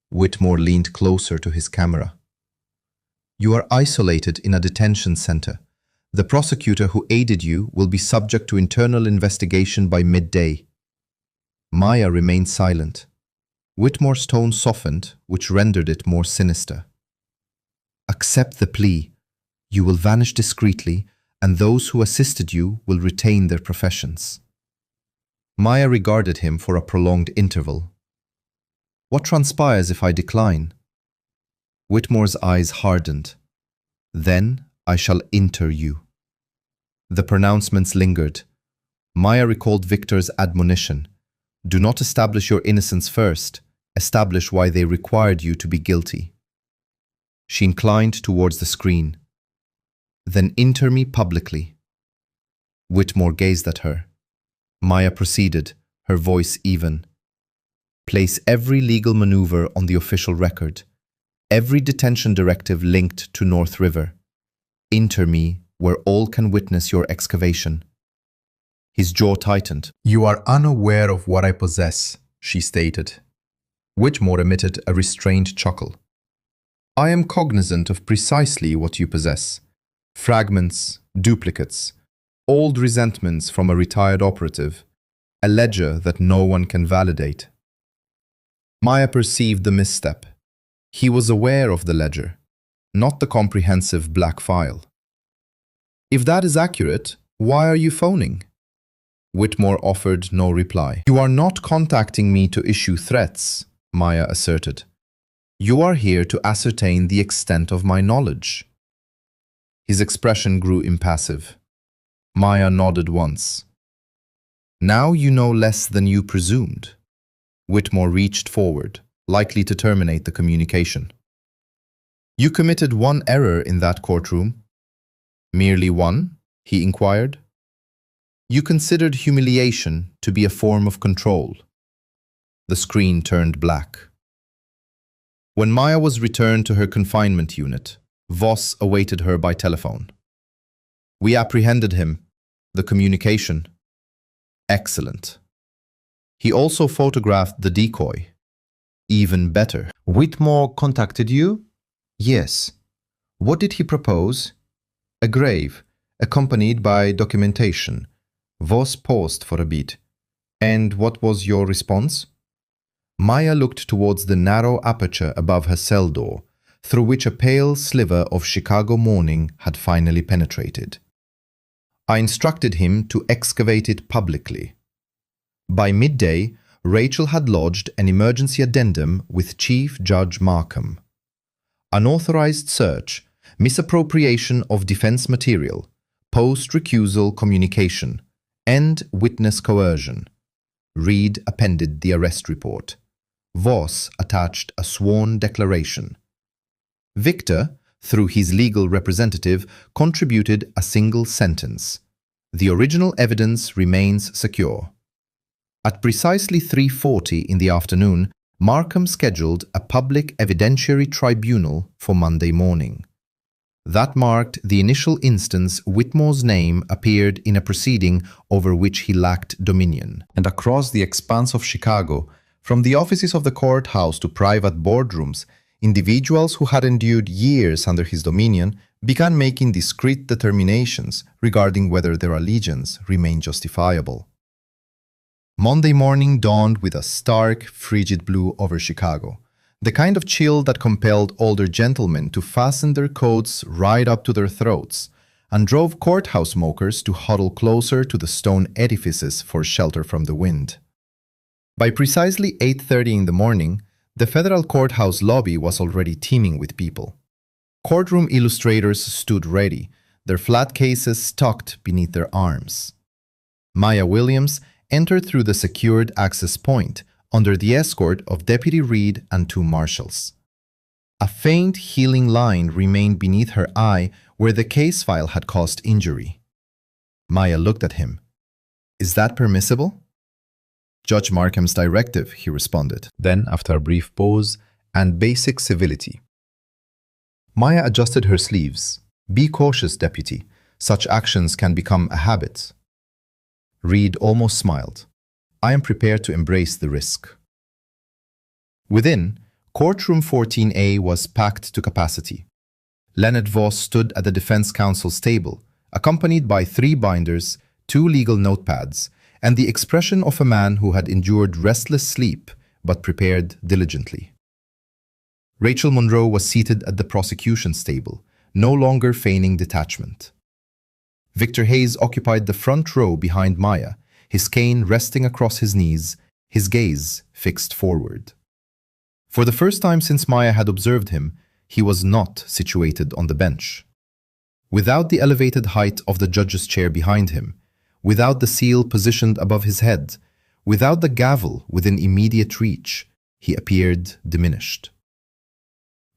Speaker 2: Whitmore leaned closer to his camera. You are isolated in a detention center. The prosecutor who aided you will be subject to internal investigation by midday. Maya remained silent. Whitmore's tone softened, which rendered it more sinister. Accept the plea. You will vanish discreetly, and those who assisted you will retain their professions. Maya regarded him for a prolonged interval. What transpires if I decline? Whitmore's eyes hardened. Then I shall inter you. The pronouncements lingered. Maya recalled Victor's admonition. Do not establish your innocence first. Establish why they required you to be guilty. She inclined towards the screen. Then inter me publicly. Whitmore gazed at her. Maya proceeded, her voice even. Place every legal maneuver on the official record. Every detention directive linked to North River. Inter me where all can witness your excavation. His jaw tightened. You are unaware of what I possess, she stated. Whitmore emitted a restrained chuckle. I am cognizant of precisely what you possess. Fragments, duplicates, old resentments from a retired operative, a ledger that no one can validate. Maya perceived the misstep. He was aware of the ledger, not the comprehensive black file. If that is accurate, why are you phoning? Whitmore offered no reply. You are not contacting me to issue threats, Maya asserted. You are here to ascertain the extent of my knowledge. His expression grew impassive. Maya nodded once. Now you know less than you presumed. Whitmore reached forward, likely to terminate the communication. You committed one error in that courtroom. Merely one? He inquired. You considered humiliation to be a form of control. The screen turned black. When Maya was returned to her confinement unit, Voss awaited her by telephone. We apprehended him. The communication. Excellent. He also photographed the decoy. Even better. Whitmore contacted you? Yes. What did he propose? A grave, accompanied by documentation. Voss paused for a bit. And what was your response? Maya looked towards the narrow aperture above her cell door, through which a pale sliver of Chicago morning had finally penetrated. I instructed him to excavate it publicly. By midday, Rachel had lodged an emergency addendum with Chief Judge Markham. Unauthorized search, misappropriation of defense material, post-recusal communication, and witness coercion. Reed appended the arrest report. Voss attached a sworn declaration. Victor, through his legal representative, contributed a single sentence. The original evidence remains secure. At precisely 3:40 in the afternoon, Markham scheduled a public evidentiary tribunal for Monday morning. That marked the initial instance Whitmore's name appeared in a proceeding over which he lacked dominion. And across the expanse of Chicago, from the offices of the courthouse to private boardrooms, individuals who had endured years under his dominion began making discreet determinations regarding whether their allegiance remained justifiable. Monday morning dawned with a stark, frigid blue over Chicago.
Speaker 1: The kind of chill that compelled older gentlemen to fasten their coats right up to their throats and drove courthouse smokers to huddle closer to the stone edifices for shelter from the wind. By precisely 8:30 in the morning, the federal courthouse lobby was already teeming with people. Courtroom illustrators stood ready, their flat cases tucked beneath their arms. Maya Williams entered through the secured access point under the escort of Deputy Reed and two marshals. A faint healing line remained beneath her eye where the case file had caused injury. Maya looked at him. "Is that permissible?" "Judge Markham's directive," he responded.
Speaker 2: Then, after a brief pause and basic civility, Maya adjusted her sleeves. "Be cautious, Deputy. Such actions can become a habit." Reed almost smiled. "I am prepared to embrace the risk." Within, courtroom 14A was packed to capacity. Leonard Voss stood at the defense counsel's table, accompanied by 3 binders, 2 legal notepads, and the expression of a man who had endured restless sleep but prepared diligently. Rachel Monroe was seated at the prosecution's table, no longer feigning detachment. Victor Hayes occupied the front row behind Maya, his cane resting across his knees, his gaze fixed forward. For the first time since Maya had observed him, he was not situated on the bench. Without the elevated height of the judge's chair behind him, without the seal positioned above his head, without the gavel within immediate reach, he appeared diminished.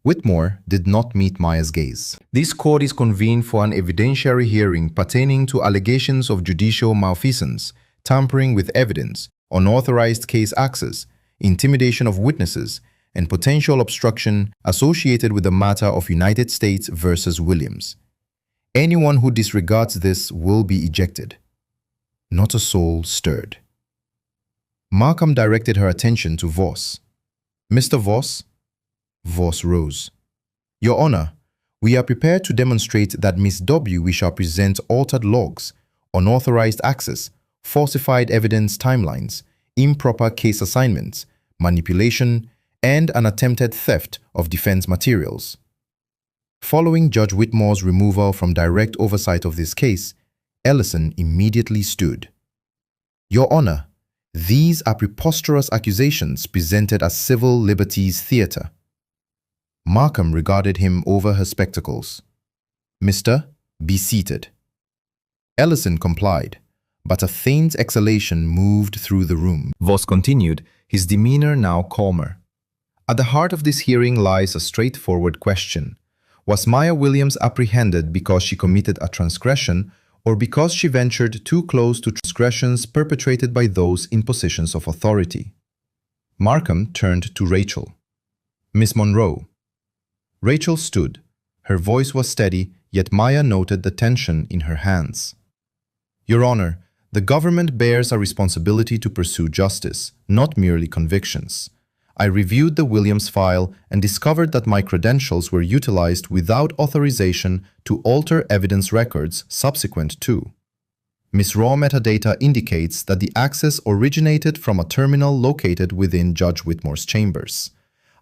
Speaker 2: Whitmore did not meet Maya's gaze. "This court is convened for an evidentiary hearing pertaining to allegations of judicial malfeasance, tampering with evidence, unauthorized case access, intimidation of witnesses, and potential obstruction associated with the matter of United States versus Williams. Anyone who disregards this will be ejected." Not a soul stirred. Markham directed her attention to Voss. "Mr. Voss?" Voss rose. "Your Honor, we are prepared to demonstrate that Miss W. we shall present altered logs, unauthorized access, falsified evidence timelines, improper case assignments, manipulation, and an attempted theft of defense materials." Following Judge Whitmore's removal from direct oversight of this case, Ellison immediately stood. "Your Honor, these are preposterous accusations presented as civil liberties theater." Markham regarded him over her spectacles. "Mister, be seated." Ellison complied, but a faint exhalation moved through the room. Voss continued, his demeanor now calmer. "At the heart of this hearing lies a straightforward question. Was Maya Williams apprehended because she committed a transgression or because she ventured too close to transgressions perpetrated by those in positions of authority?" Markham turned to Rachel. "Miss Monroe." Rachel stood. Her voice was steady, yet Maya noted the tension in her hands. "Your Honor, the government bears a responsibility to pursue justice, not merely convictions. I reviewed the Williams file and discovered that my credentials were utilized without authorization to alter evidence records subsequent to. Miss Raw metadata indicates that the access originated from a terminal located within Judge Whitmore's chambers.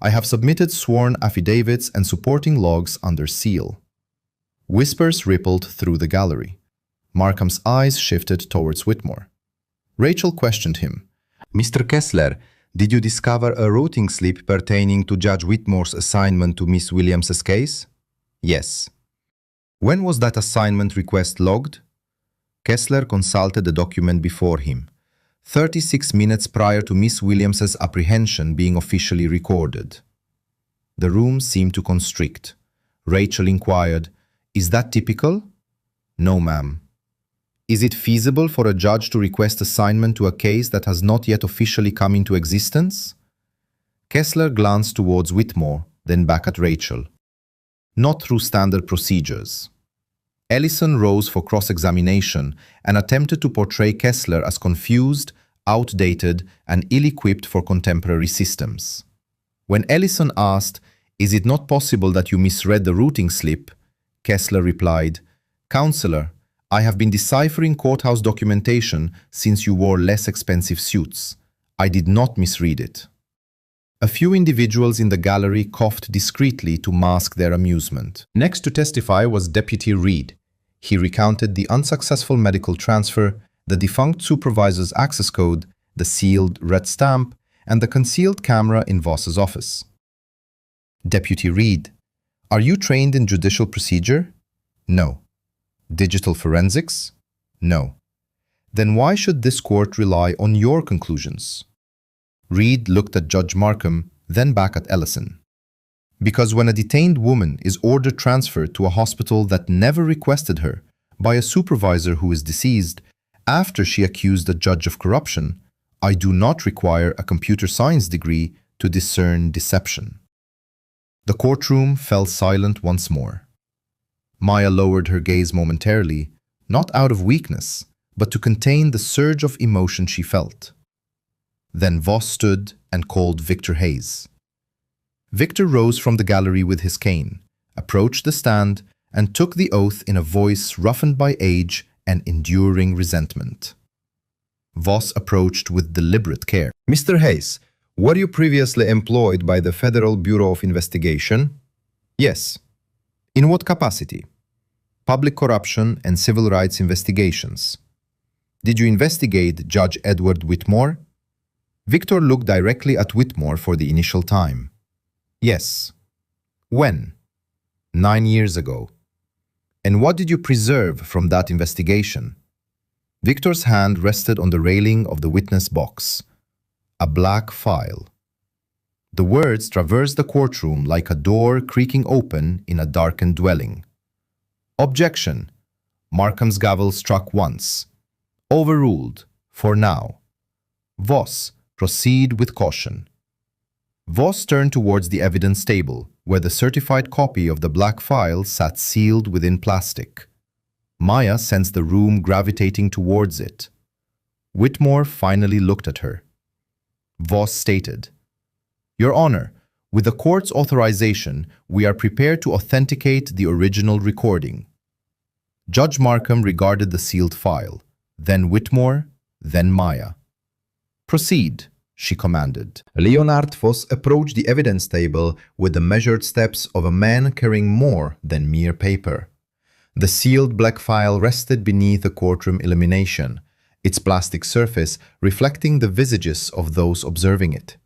Speaker 2: I have submitted sworn affidavits and supporting logs under seal." Whispers rippled through the gallery. Markham's eyes shifted towards Whitmore. Rachel questioned him. "Mr. Kessler, did you discover a routing slip pertaining to Judge Whitmore's assignment to Miss Williams's case?" "Yes." "When was that assignment request logged?" Kessler consulted the document before him. 36 minutes prior to Miss Williams's apprehension being officially recorded. The room seemed to constrict. Rachel inquired, "Is that typical?" "No, ma'am." "Is it feasible for a judge to request assignment to a case that has not yet officially come into existence?" Kessler glanced towards Whitmore, then back at Rachel. "Not through standard procedures." Ellison rose for cross-examination and attempted to portray Kessler as confused, outdated, and ill-equipped for contemporary systems. When Ellison asked, "Is it not possible that you misread the routing slip?" Kessler replied, "Counselor, I have been deciphering courthouse documentation since you wore less expensive suits. I did not misread it."
Speaker 1: A few individuals in the gallery coughed discreetly to mask their amusement. Next to testify was Deputy Reed. He recounted the unsuccessful medical transfer, the defunct supervisor's access code, the sealed red stamp, and the concealed camera in Voss's office. Deputy Reed, are you trained in judicial procedure? No. Digital forensics? No. Then why should this court rely on your conclusions? Reed looked at Judge Markham, then back at Ellison. Because when a detained woman is ordered transferred to a hospital that never requested her by a supervisor who is deceased, after she accused a judge of corruption, I do not require a computer science degree to discern deception. The courtroom fell silent once more. Maya lowered her gaze momentarily, not out of weakness, but to contain the surge of emotion she felt. Then Voss stood and called Victor Hayes. Victor rose from the gallery with his cane, approached the stand, and took the oath in a voice roughened by age and enduring resentment. Voss approached with deliberate care. Mr. Hayes, were you previously employed by the Federal Bureau of Investigation? Yes. In what capacity? Public corruption and civil rights investigations. Did you investigate Judge Edward Whitmore? Victor looked directly at Whitmore for the initial time. Yes. When? 9 years ago. And what did you preserve from that investigation? Victor's hand rested on the railing of the witness box. A black file. The words traversed the courtroom like a door creaking open in a darkened dwelling. Objection. Markham's gavel struck once. Overruled, for now. Voss, proceed with caution. Voss turned towards the evidence table, where the certified copy of the black file sat sealed within plastic. Maya sensed the room gravitating towards it. Whitmore finally looked at her. Voss stated, Your Honor, with the court's authorization, we are prepared to authenticate the original recording. Judge Markham regarded the sealed file, then Whitmore, then Maya. Proceed, she commanded. Leonard Voss approached the evidence table with the measured steps of a man carrying more than mere paper. The sealed black file rested beneath the courtroom illumination, its plastic surface reflecting the visages of those observing it.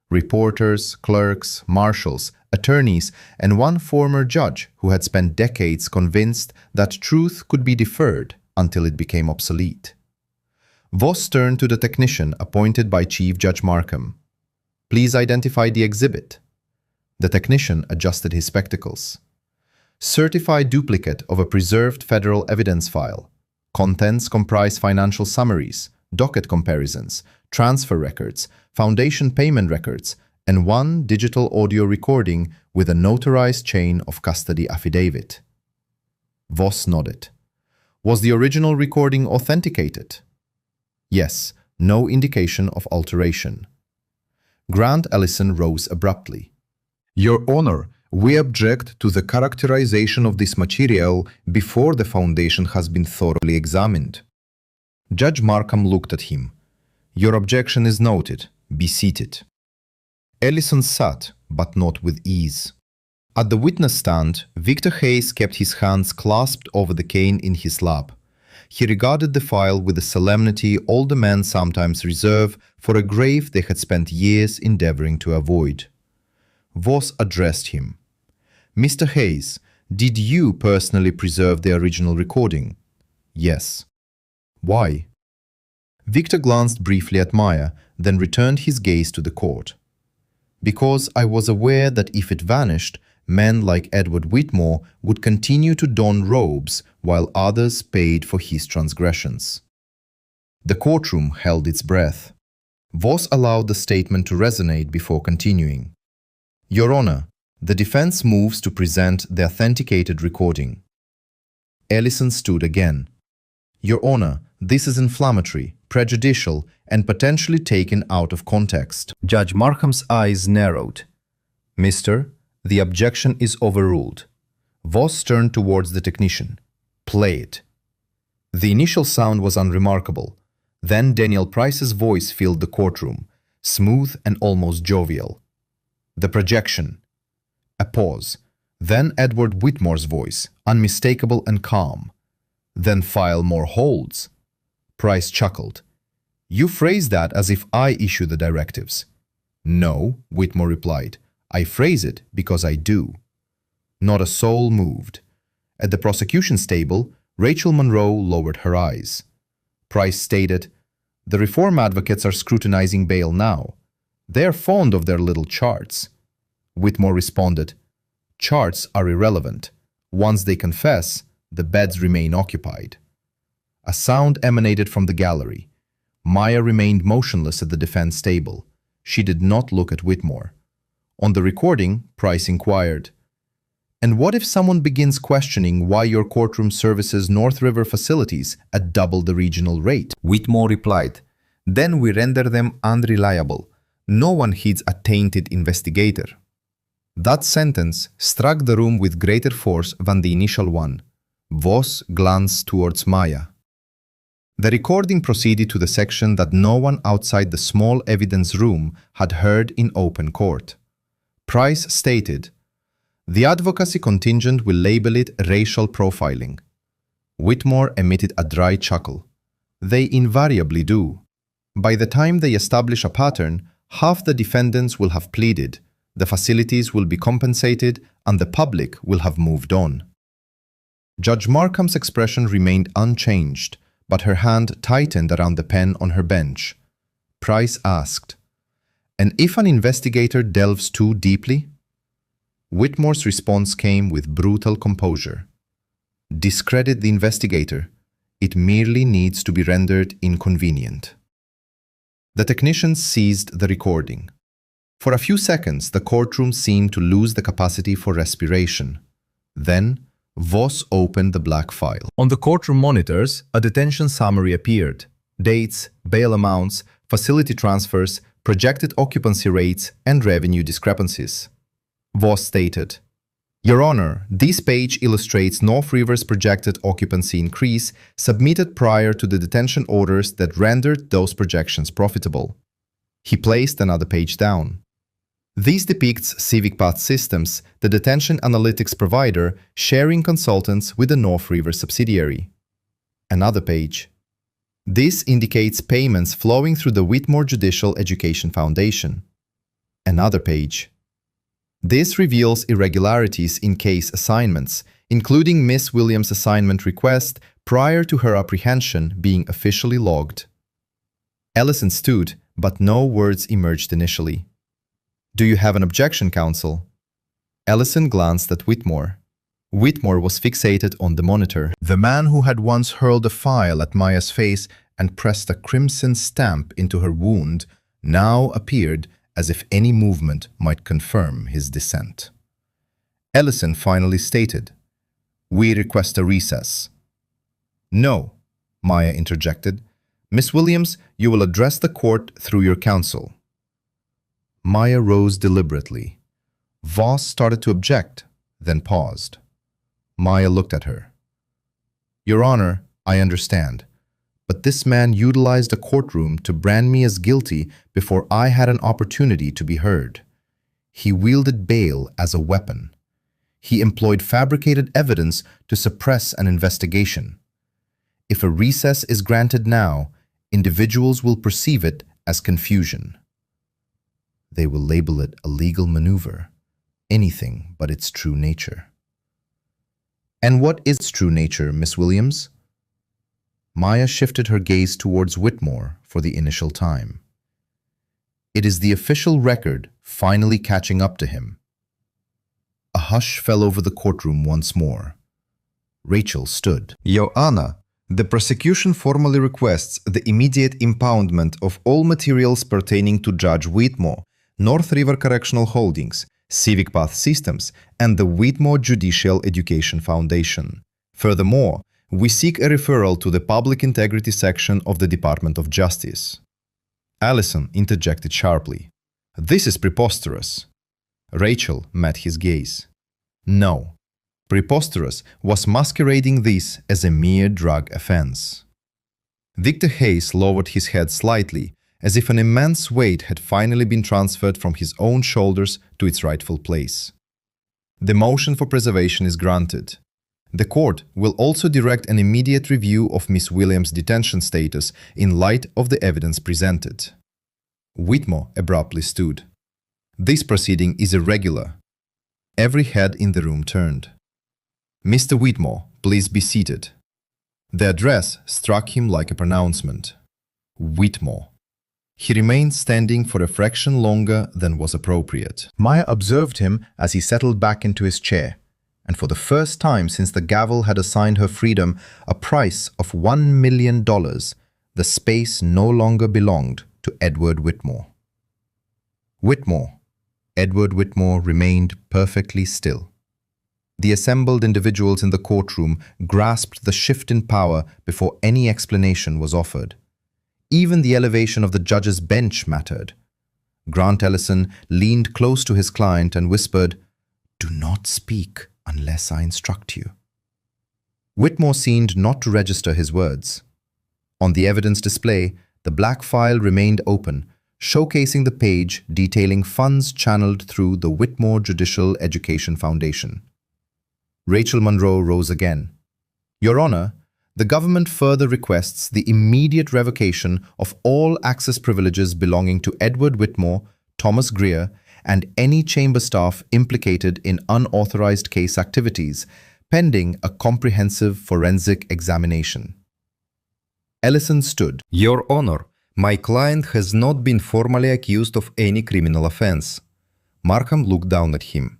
Speaker 1: Reporters, clerks, marshals, attorneys, and one former judge who had spent decades convinced that truth could be deferred until it became obsolete. Voss turned to the technician appointed by Chief Judge Markham. Please identify the exhibit. The technician adjusted his spectacles. Certified duplicate of a preserved federal evidence file. Contents comprise financial summaries, docket comparisons, transfer records, foundation payment records, and one digital audio recording with a notarized chain of custody affidavit. Voss nodded. Was the original recording authenticated? Yes, no indication of alteration. Grant Ellison rose abruptly. Your Honor, we object to the characterization of this material before the foundation has been thoroughly examined. Judge Markham looked at him. Your objection is noted. Be seated. Ellison sat, but not with ease. At the witness stand, Victor Hayes kept his hands clasped over the cane in his lap. He regarded the file with the solemnity older men sometimes reserve for a grave they had spent years endeavoring to avoid. Voss addressed him. Mr. Hayes, did you personally preserve the original recording? Yes. Why? Victor glanced briefly at Maya, then returned his gaze to the court. Because I was aware that if it vanished, men like Edward Whitmore would continue to don robes while others paid for his transgressions. The courtroom held its breath. Voss allowed the statement to resonate before continuing. Your Honor, the defense moves to present the authenticated recording. Ellison stood again. Your Honor, this is inflammatory, prejudicial, and potentially taken out of context. Judge Markham's eyes narrowed. Mister, the objection is overruled. Voss turned towards the technician. Play it. The initial sound was unremarkable. Then Daniel Price's voice filled the courtroom, smooth and almost jovial. The projection. A pause. Then Edward Whitmore's voice, unmistakable and calm. Then file more holds. Price chuckled. You phrase that as if I issue the directives. No, Whitmore replied. I phrase it because I do. Not a soul moved. At the prosecution's table, Rachel Monroe lowered her eyes. Price stated, the reform advocates are scrutinizing bail now. They are fond of their little charts. Whitmore responded, charts are irrelevant. Once they confess, the beds remain occupied. A sound emanated from the gallery. Maya remained motionless at the defense table. She did not look at Whitmore. On the recording, Price inquired, and what if someone begins questioning why your courtroom services North River facilities at double the regional rate?
Speaker 2: Whitmore replied, then we render them unreliable. No one heeds a tainted investigator. That sentence struck the room with greater force than the initial one. Voss glanced towards Maya. The recording proceeded to the section that no one outside the small evidence room had heard in open court. Price stated, the advocacy contingent will label it racial profiling. Whitmore emitted a dry chuckle. They invariably do. By the time they establish a pattern, half the defendants will have pleaded, the facilities will be compensated, and the public will have moved on. Judge Markham's expression remained unchanged, but her hand tightened around the pen on her bench. Price asked, and if an investigator delves too deeply? Whitmore's response came with brutal composure. Discredit the investigator. It merely needs to be rendered inconvenient. The technicians seized the recording. For a few seconds, the courtroom seemed to lose the capacity for respiration. Then, Voss opened the black file. On the courtroom monitors, a detention summary appeared. Dates, bail amounts, facility transfers, projected occupancy rates, and revenue discrepancies. Voss stated, Your Honor, this page illustrates North River's projected occupancy increase submitted prior to the detention orders that rendered those projections profitable. He placed another page down. This depicts Civic Path Systems, the detention analytics provider, sharing consultants with the North River subsidiary. Another page. This indicates payments flowing through the Whitmore Judicial Education Foundation. Another page. This reveals irregularities in case assignments, including Miss Williams' assignment request prior to her apprehension being officially logged. Ellison stood, but no words emerged initially. Do you have an objection, counsel? Ellison glanced at Whitmore. Whitmore was fixated on the monitor. The man who had once hurled a file at Maya's face and pressed a crimson stamp into her wound now appeared as if any movement might confirm his dissent. Ellison finally stated, We request a recess. No, Maya interjected. Miss Williams, you will address the court through your counsel. Maya rose deliberately. Voss started to object, then paused. Maya looked at her. Your Honor, I understand. But this man utilized a courtroom to brand me as guilty before I had an opportunity to be heard. He wielded bail as a weapon. He employed fabricated evidence to suppress an investigation. If a recess is granted now, individuals will perceive it as confusion. They will label it a legal maneuver, anything but its true nature. And what is its true nature, Miss Williams? Maya shifted her gaze towards Whitmore for the initial time. It is the official record finally catching up to him. A hush fell over the courtroom once more. Rachel stood. Your Honor, the prosecution formally requests the immediate impoundment of all materials pertaining to Judge Whitmore, North River Correctional Holdings, Civic Path Systems, and the Whitmore Judicial Education Foundation. Furthermore, we seek a referral to the Public Integrity Section of the Department of Justice. Allison interjected sharply. This is preposterous. Rachel met his gaze. No. Preposterous was masquerading this as a mere drug offense. Victor Hayes lowered his head slightly, as if an immense weight had finally been transferred from his own shoulders to its rightful place. The motion for preservation is granted. The court will also direct an immediate review of Miss Williams' detention status in light of the evidence presented. Whitmore abruptly stood. This proceeding is irregular. Every head in the room turned. Mr. Whitmore, please be seated. The address struck him like a pronouncement. Whitmore. He remained standing for a fraction longer than was appropriate. Maya observed him as he settled back into his chair, and for the first time since the gavel had assigned her freedom a price of $1 million, the space no longer belonged to Edward Whitmore. Whitmore. Edward Whitmore remained perfectly still. The assembled individuals in the courtroom grasped the shift in power before any explanation was offered. Even the elevation of the judge's bench mattered. Grant Ellison leaned close to his client and whispered, "Do not speak unless I instruct you." Whitmore seemed not to register his words. On the evidence display, the black file remained open, showcasing the page detailing funds channeled through the Whitmore Judicial Education Foundation. Rachel Monroe rose again. "Your Honor, the government further requests the immediate revocation of all access privileges belonging to Edward Whitmore, Thomas Greer, and any chamber staff implicated in unauthorized case activities, pending a comprehensive forensic examination." Ellison stood. "Your Honor, my client has not been formally accused of any criminal offense." Markham looked down at him.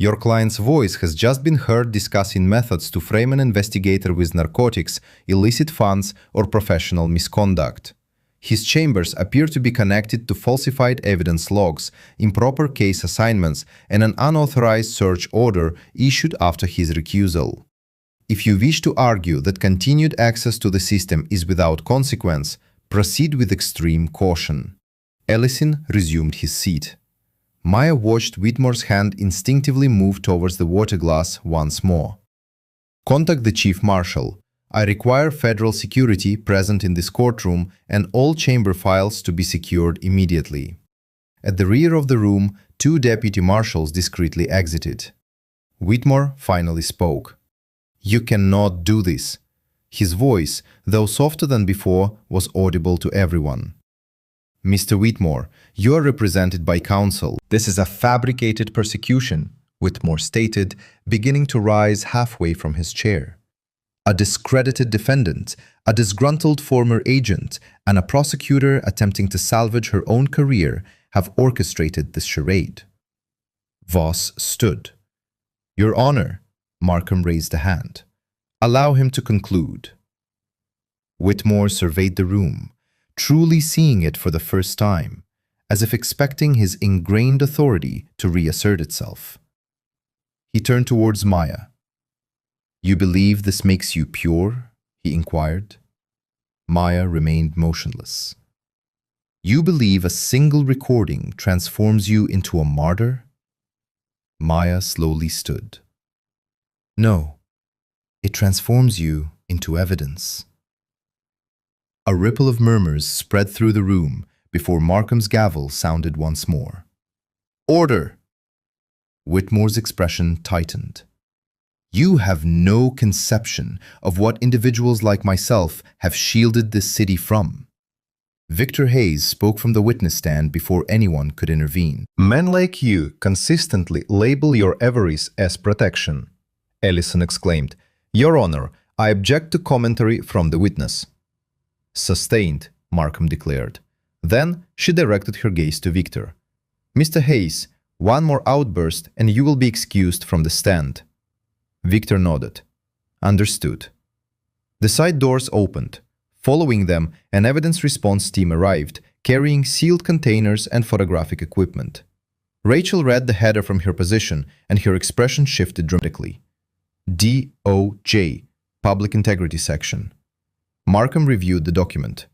Speaker 2: "Your client's voice has just been heard discussing methods to frame an investigator with narcotics, illicit funds, or professional misconduct. His chambers appear to be connected to falsified evidence logs, improper case assignments, and an unauthorized search order issued after his recusal. If you wish to argue that continued access to the system is without consequence, proceed with extreme caution." Ellison resumed his seat. Maya watched Whitmore's hand instinctively move towards the water glass once more. "Contact the Chief Marshal. I require federal security present in this courtroom and all chamber files to be secured immediately." At the rear of the room, 2 deputy marshals discreetly exited. Whitmore finally spoke. "You cannot do this." His voice, though softer than before, was audible to everyone. "Mr. Whitmore, you are represented by counsel." "This is a fabricated persecution," Whitmore stated, beginning to rise halfway from his chair. "A discredited defendant, a disgruntled former agent, and a prosecutor attempting to salvage her own career have orchestrated this charade." Voss stood. "Your Honor," Markham raised a hand. "Allow him to conclude." Whitmore surveyed the room, truly seeing it for the first time, as if expecting his ingrained authority to reassert itself. He turned towards Maya. "You believe this makes you pure?" he inquired. Maya remained motionless. "You believe a single recording transforms you into a martyr?" Maya slowly stood. "No, it transforms you into evidence." A ripple of murmurs spread through the room before Markham's gavel sounded once more. "Order!" Whitmore's expression tightened. "You have no conception of what individuals like myself have shielded this city from." Victor Hayes spoke from the witness stand before anyone could intervene. "Men like you consistently label your avarice as protection," Ellison exclaimed. "Your Honor, I object to commentary from the witness." "Sustained," Markham declared. Then she directed her gaze to Victor. "Mr. Hayes, one more outburst and you will be excused from the stand." Victor nodded. "Understood." The side doors opened. Following them, an evidence response team arrived, carrying sealed containers and photographic equipment. Rachel read the header from her position, and her expression shifted dramatically. DOJ, Public Integrity Section. Markham reviewed the document.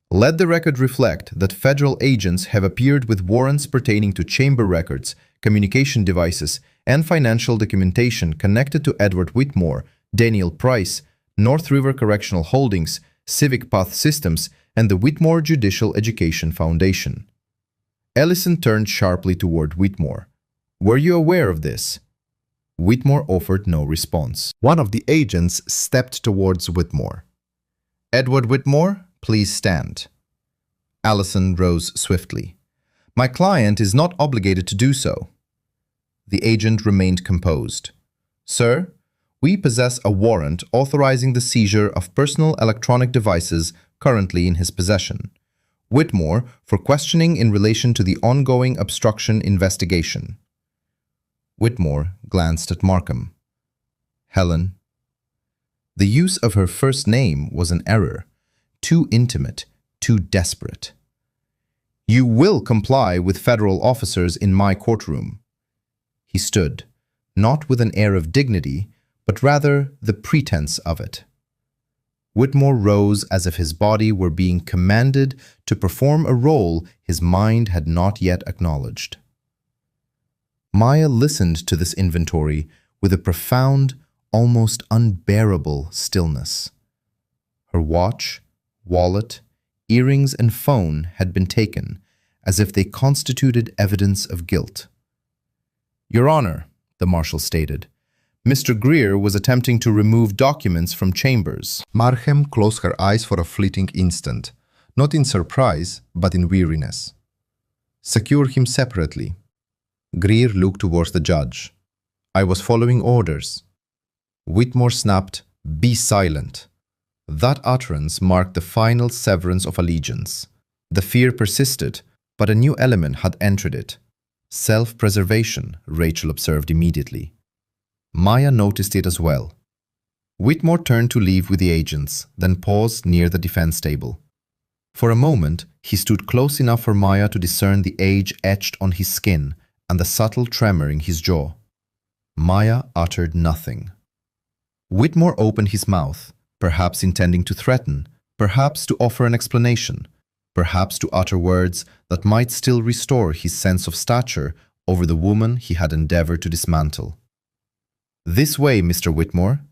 Speaker 2: "Let the record reflect that federal agents have appeared with warrants pertaining to chamber records, communication devices, and financial documentation connected to Edward Whitmore, Daniel Price, North River Correctional Holdings, Civic Path Systems,
Speaker 1: and the Whitmore Judicial Education Foundation. Ellison turned sharply toward Whitmore. "Were you aware of this?" Whitmore offered no response. One of the agents stepped towards Whitmore. "Edward Whitmore, please stand." Allison rose swiftly. "My client is not obligated to do so." The agent remained composed. "Sir, we possess a warrant authorizing the seizure of personal electronic devices currently in his possession. Whitmore for questioning in relation to the ongoing obstruction investigation." Whitmore glanced at Markham. "Helen." The use of her first name was an error, too intimate, too desperate. "You will comply with federal officers in my courtroom." He stood, not with an air of dignity, but rather the pretense of it. Whitmore rose as if his body were being commanded to perform a role his mind had not yet acknowledged. Maya listened to this inventory with a profound, almost unbearable stillness. Her watch, wallet, earrings, and phone had been taken, as if they constituted evidence of guilt. "Your Honor," the marshal stated, "Mr. Greer was attempting to remove documents from chambers."
Speaker 2: Markham closed her eyes for a fleeting instant, not in surprise, but in weariness. "Secure him separately." Greer looked towards the judge. "I was following orders." Whitmore snapped, "Be silent." That utterance marked the final severance of allegiance. The fear persisted, but a new element had entered it. "Self-preservation," Rachel observed immediately. Maya noticed it as well. Whitmore turned to leave with the agents, then paused near the defense table. For a moment, he stood close enough for Maya to discern the age etched on his skin and the subtle tremor in his jaw. Maya uttered nothing. Whitmore opened his mouth, perhaps intending to threaten, perhaps to offer an explanation, perhaps to utter words that might still restore his sense of stature over the woman he had endeavored to dismantle. "This way, Mr. Whitmore."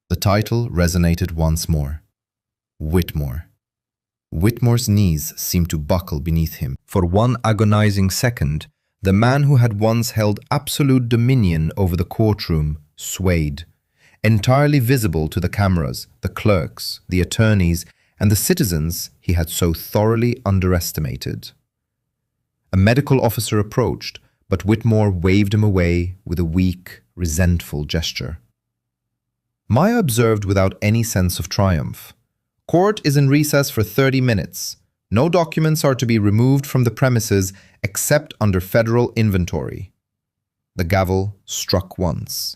Speaker 2: The title resonated once more. Whitmore. Whitmore's knees seemed to buckle beneath him. For one agonizing second, the man who had once held absolute dominion over the courtroom swayed, entirely visible to the cameras, the clerks, the attorneys, and the citizens he had so thoroughly underestimated. A medical officer approached, but Whitmore waved him away with a weak, resentful gesture. Maya observed without any sense of triumph. "Court is in recess for 30 minutes. No documents are to be removed from the premises except under federal inventory." The gavel struck once.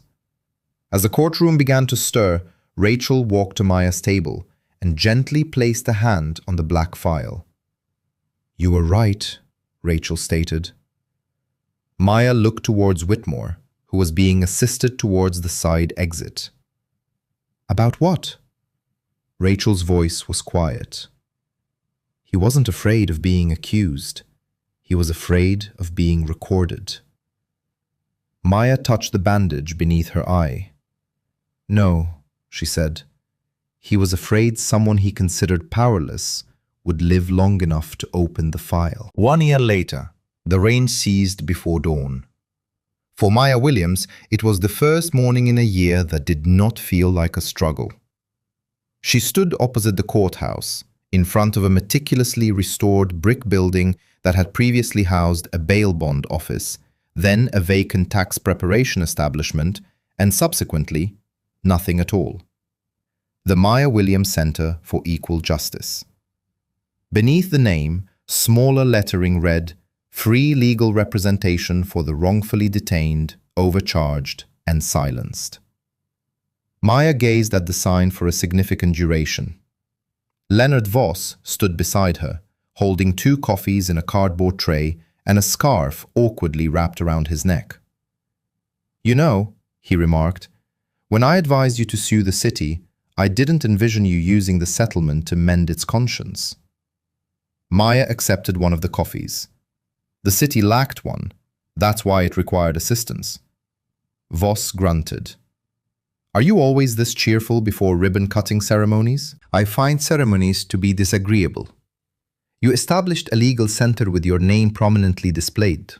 Speaker 2: As the courtroom began to stir, Rachel walked to Maya's table and gently placed a hand on the black file. "You were right," Rachel stated. Maya looked towards Whitmore, who was being assisted towards the side exit. "About what?" Rachel's voice was quiet. He wasn't afraid of being accused. He was afraid of being recorded. Maya touched the bandage beneath her eye. "No," she said. He was afraid someone he considered powerless would live long enough to open the file. 1 year later, the rain ceased before dawn. For Maya Williams, it was the first morning in a year that did not feel like a struggle. She stood opposite the courthouse, in front of a meticulously restored brick building that had previously housed a bail bond office, then a vacant tax preparation establishment, and subsequently, nothing at all. The Maya Williams Center for Equal Justice. Beneath the name, smaller lettering read, "Free legal representation for the wrongfully detained, overcharged, and silenced." Maya gazed at the sign for a significant duration. Leonard Voss stood beside her, holding 2 coffees in a cardboard tray and a scarf awkwardly wrapped around his neck. "You know," he remarked, "when I advised you to sue the city, I didn't envision you using the settlement to mend its conscience." Maya accepted one of the coffees. The city lacked one. That's why it required assistance. Voss grunted.
Speaker 1: Are you always this cheerful before ribbon-cutting ceremonies? I find ceremonies to be disagreeable. You established a legal center with your name prominently displayed.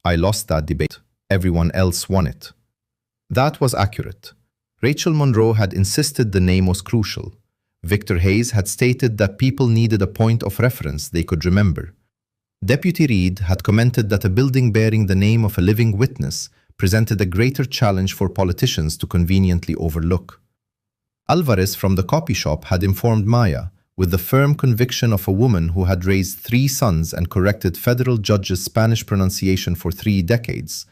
Speaker 1: I lost that debate. Everyone else won it. That was accurate. Rachel Monroe had insisted the name was crucial. Victor Hayes had stated that people needed a point of reference they could remember. Deputy Reed had commented that a building bearing the name of a living witness presented a greater challenge for politicians to conveniently overlook. Alvarez from the copy shop had informed Maya, with the firm conviction of a woman who had raised 3 sons and corrected federal judges' Spanish pronunciation for 3 decades,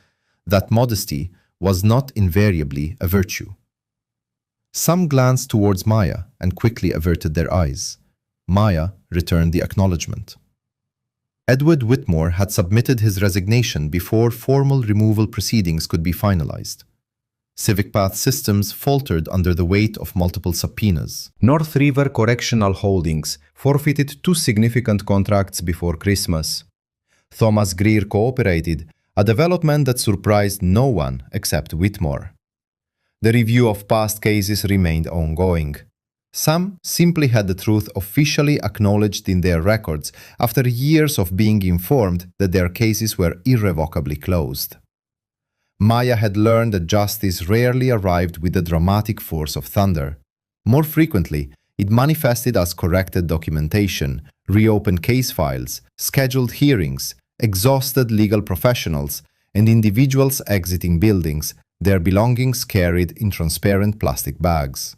Speaker 1: that modesty was not invariably a virtue. Some glanced towards Maya and quickly averted their eyes. Maya returned the acknowledgement. Edward Whitmore had submitted his resignation before formal removal proceedings could be finalized. Civic Path Systems faltered under the weight of multiple subpoenas. North River Correctional Holdings forfeited 2 significant contracts before Christmas. Thomas Greer cooperated, a development that surprised no one except Whitmore. The review of past cases remained ongoing. Some simply had the truth officially acknowledged in their records after years of being informed that their cases were irrevocably closed. Maya had learned that justice rarely arrived with the dramatic force of thunder. More frequently, it manifested as corrected documentation, reopened case files, scheduled hearings, exhausted legal professionals, and individuals exiting buildings, their belongings carried in transparent plastic bags.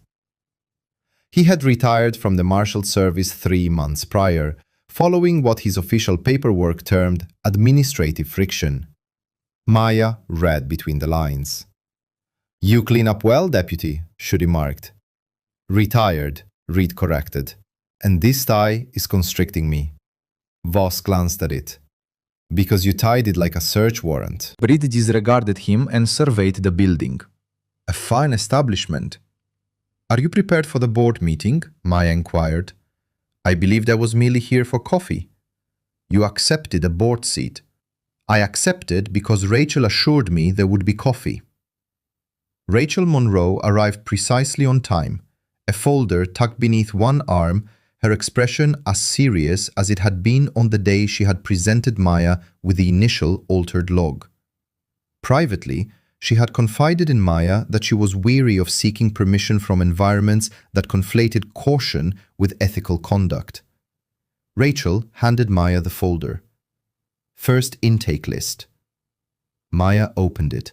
Speaker 1: He had retired from the Marshal Service 3 months prior, following what his official paperwork termed administrative friction. Maya read between the lines. "You clean up well, Deputy," she remarked. "Retired," Reed corrected. "And this tie is constricting me." Voss glanced at it. "Because you tied it like a search warrant."
Speaker 3: Reed disregarded him and surveyed the building.
Speaker 1: "A fine establishment." "Are you prepared for the board meeting?" Maya inquired. "I believed I was merely here for coffee." "You accepted a board seat." "I accepted because Rachel assured me there would be coffee." Rachel Monroe arrived precisely on time, a folder tucked beneath one arm, her expression as serious as it had been on the day she had presented Maya with the initial altered log. Privately, she had confided in Maya that she was weary of seeking permission from environments that conflated caution with ethical conduct. Rachel handed Maya the folder. "First intake list." Maya opened it.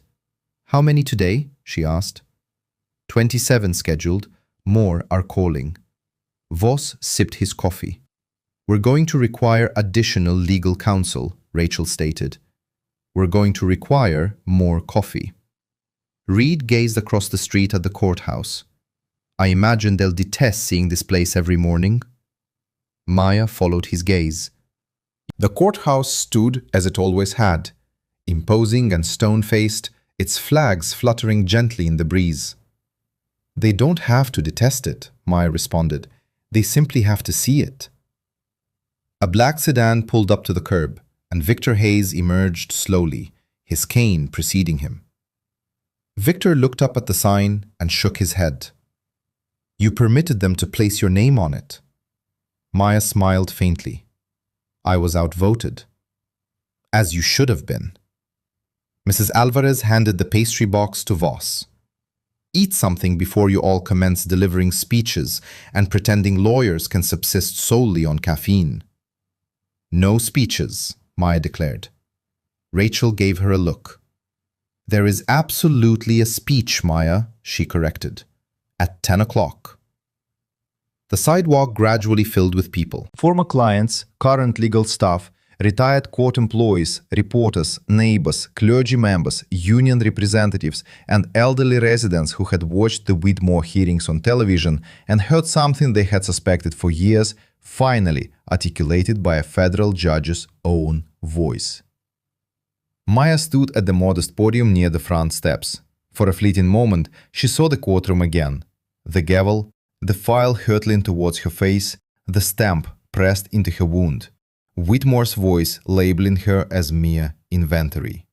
Speaker 1: "How many today?" she asked. 27 scheduled. More are calling." Voss sipped his coffee. "We're going to require additional legal counsel," Rachel stated. "We're going to require more coffee." Reed gazed across the street at the courthouse. "I imagine they'll detest seeing this place every morning." Maya followed his gaze. The courthouse stood as it always had, imposing and stone-faced, its flags fluttering gently in the breeze. "They don't have to detest it," Maya responded. "They simply have to see it." A black sedan pulled up to the curb, and Victor Hayes emerged slowly, his cane preceding him. Victor looked up at the sign and shook his head. "You permitted them to place your name on it." Maya smiled faintly. "I was outvoted." "As you should have been." Mrs. Alvarez handed the pastry box to Voss. "Eat something before you all commence delivering speeches and pretending lawyers can subsist solely on caffeine." "No speeches," Maya declared. Rachel gave her a look. "There is absolutely a speech, Maya," she corrected. "At 10 o'clock." The sidewalk gradually filled with people.
Speaker 3: Former clients, current legal staff, retired court employees, reporters, neighbors, clergy members, union representatives, and elderly residents who had watched the Whitmore hearings on television and heard something they had suspected for years, finally articulated by a federal judge's own voice. Maya stood at the modest podium near the front steps. For a fleeting moment, she saw the courtroom again. The gavel, the file hurtling towards her face, the stamp pressed into her wound. Whitmore's voice labeling her as mere inventory.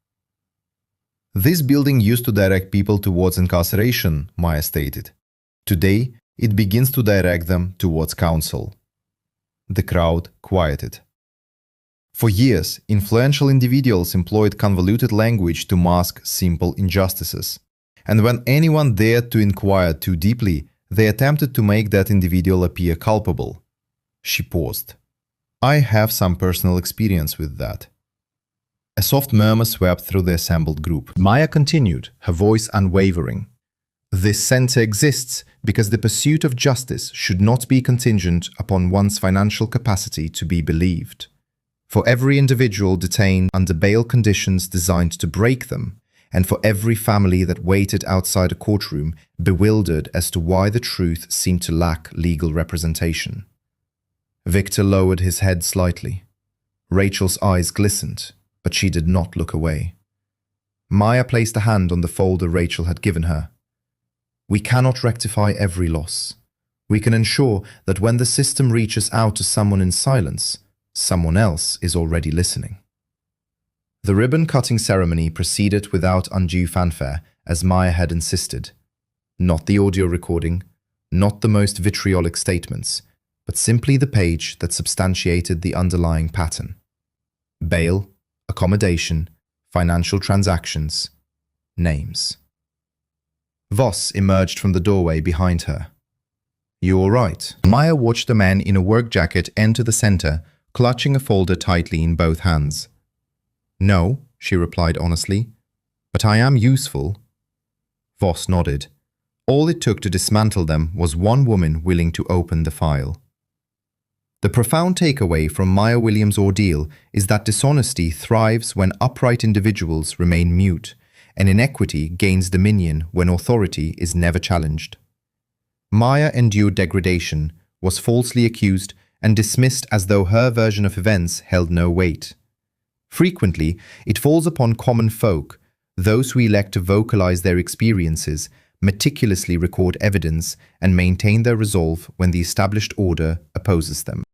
Speaker 1: This building used to direct people towards incarceration, Maya stated. Today, it begins to direct them towards counsel. The crowd quieted. For years, influential individuals employed convoluted language to mask simple injustices. And when anyone dared to inquire too deeply, they attempted to make that individual appear culpable. She paused. I have some personal experience with that. A soft murmur swept through the assembled group.
Speaker 3: Maya continued, her voice unwavering. This center exists because the pursuit of justice should not be contingent upon one's financial capacity to be believed. For every individual detained under bail conditions designed to break them, and for every family that waited outside a courtroom, bewildered as to why the truth seemed to lack legal representation. Victor lowered his head slightly. Rachel's eyes glistened, but she did not look away. Maya placed a hand on the folder Rachel had given her. We cannot rectify every loss. We can ensure that when the system reaches out to someone in silence, someone else is already listening. The ribbon-cutting ceremony proceeded without undue fanfare, as Maya had insisted. Not the audio recording, not the most vitriolic statements, but simply the page that substantiated the underlying pattern. Bail, accommodation, financial transactions, names. Voss emerged from the doorway behind her. You all right?
Speaker 2: Maya watched a man in a work jacket enter the center, clutching a folder tightly in both hands. No, she replied honestly, but I am useful. Voss nodded. All it took to dismantle them was one woman willing to open the file. The profound takeaway from Maya Williams' ordeal is that dishonesty thrives when upright individuals remain mute, and inequity gains dominion when authority is never challenged. Maya endured degradation, was falsely accused, and dismissed as though her version of events held no weight. Frequently, it falls upon common folk, those who elect to vocalize their experiences, meticulously record evidence, and maintain their resolve when the established order opposes them.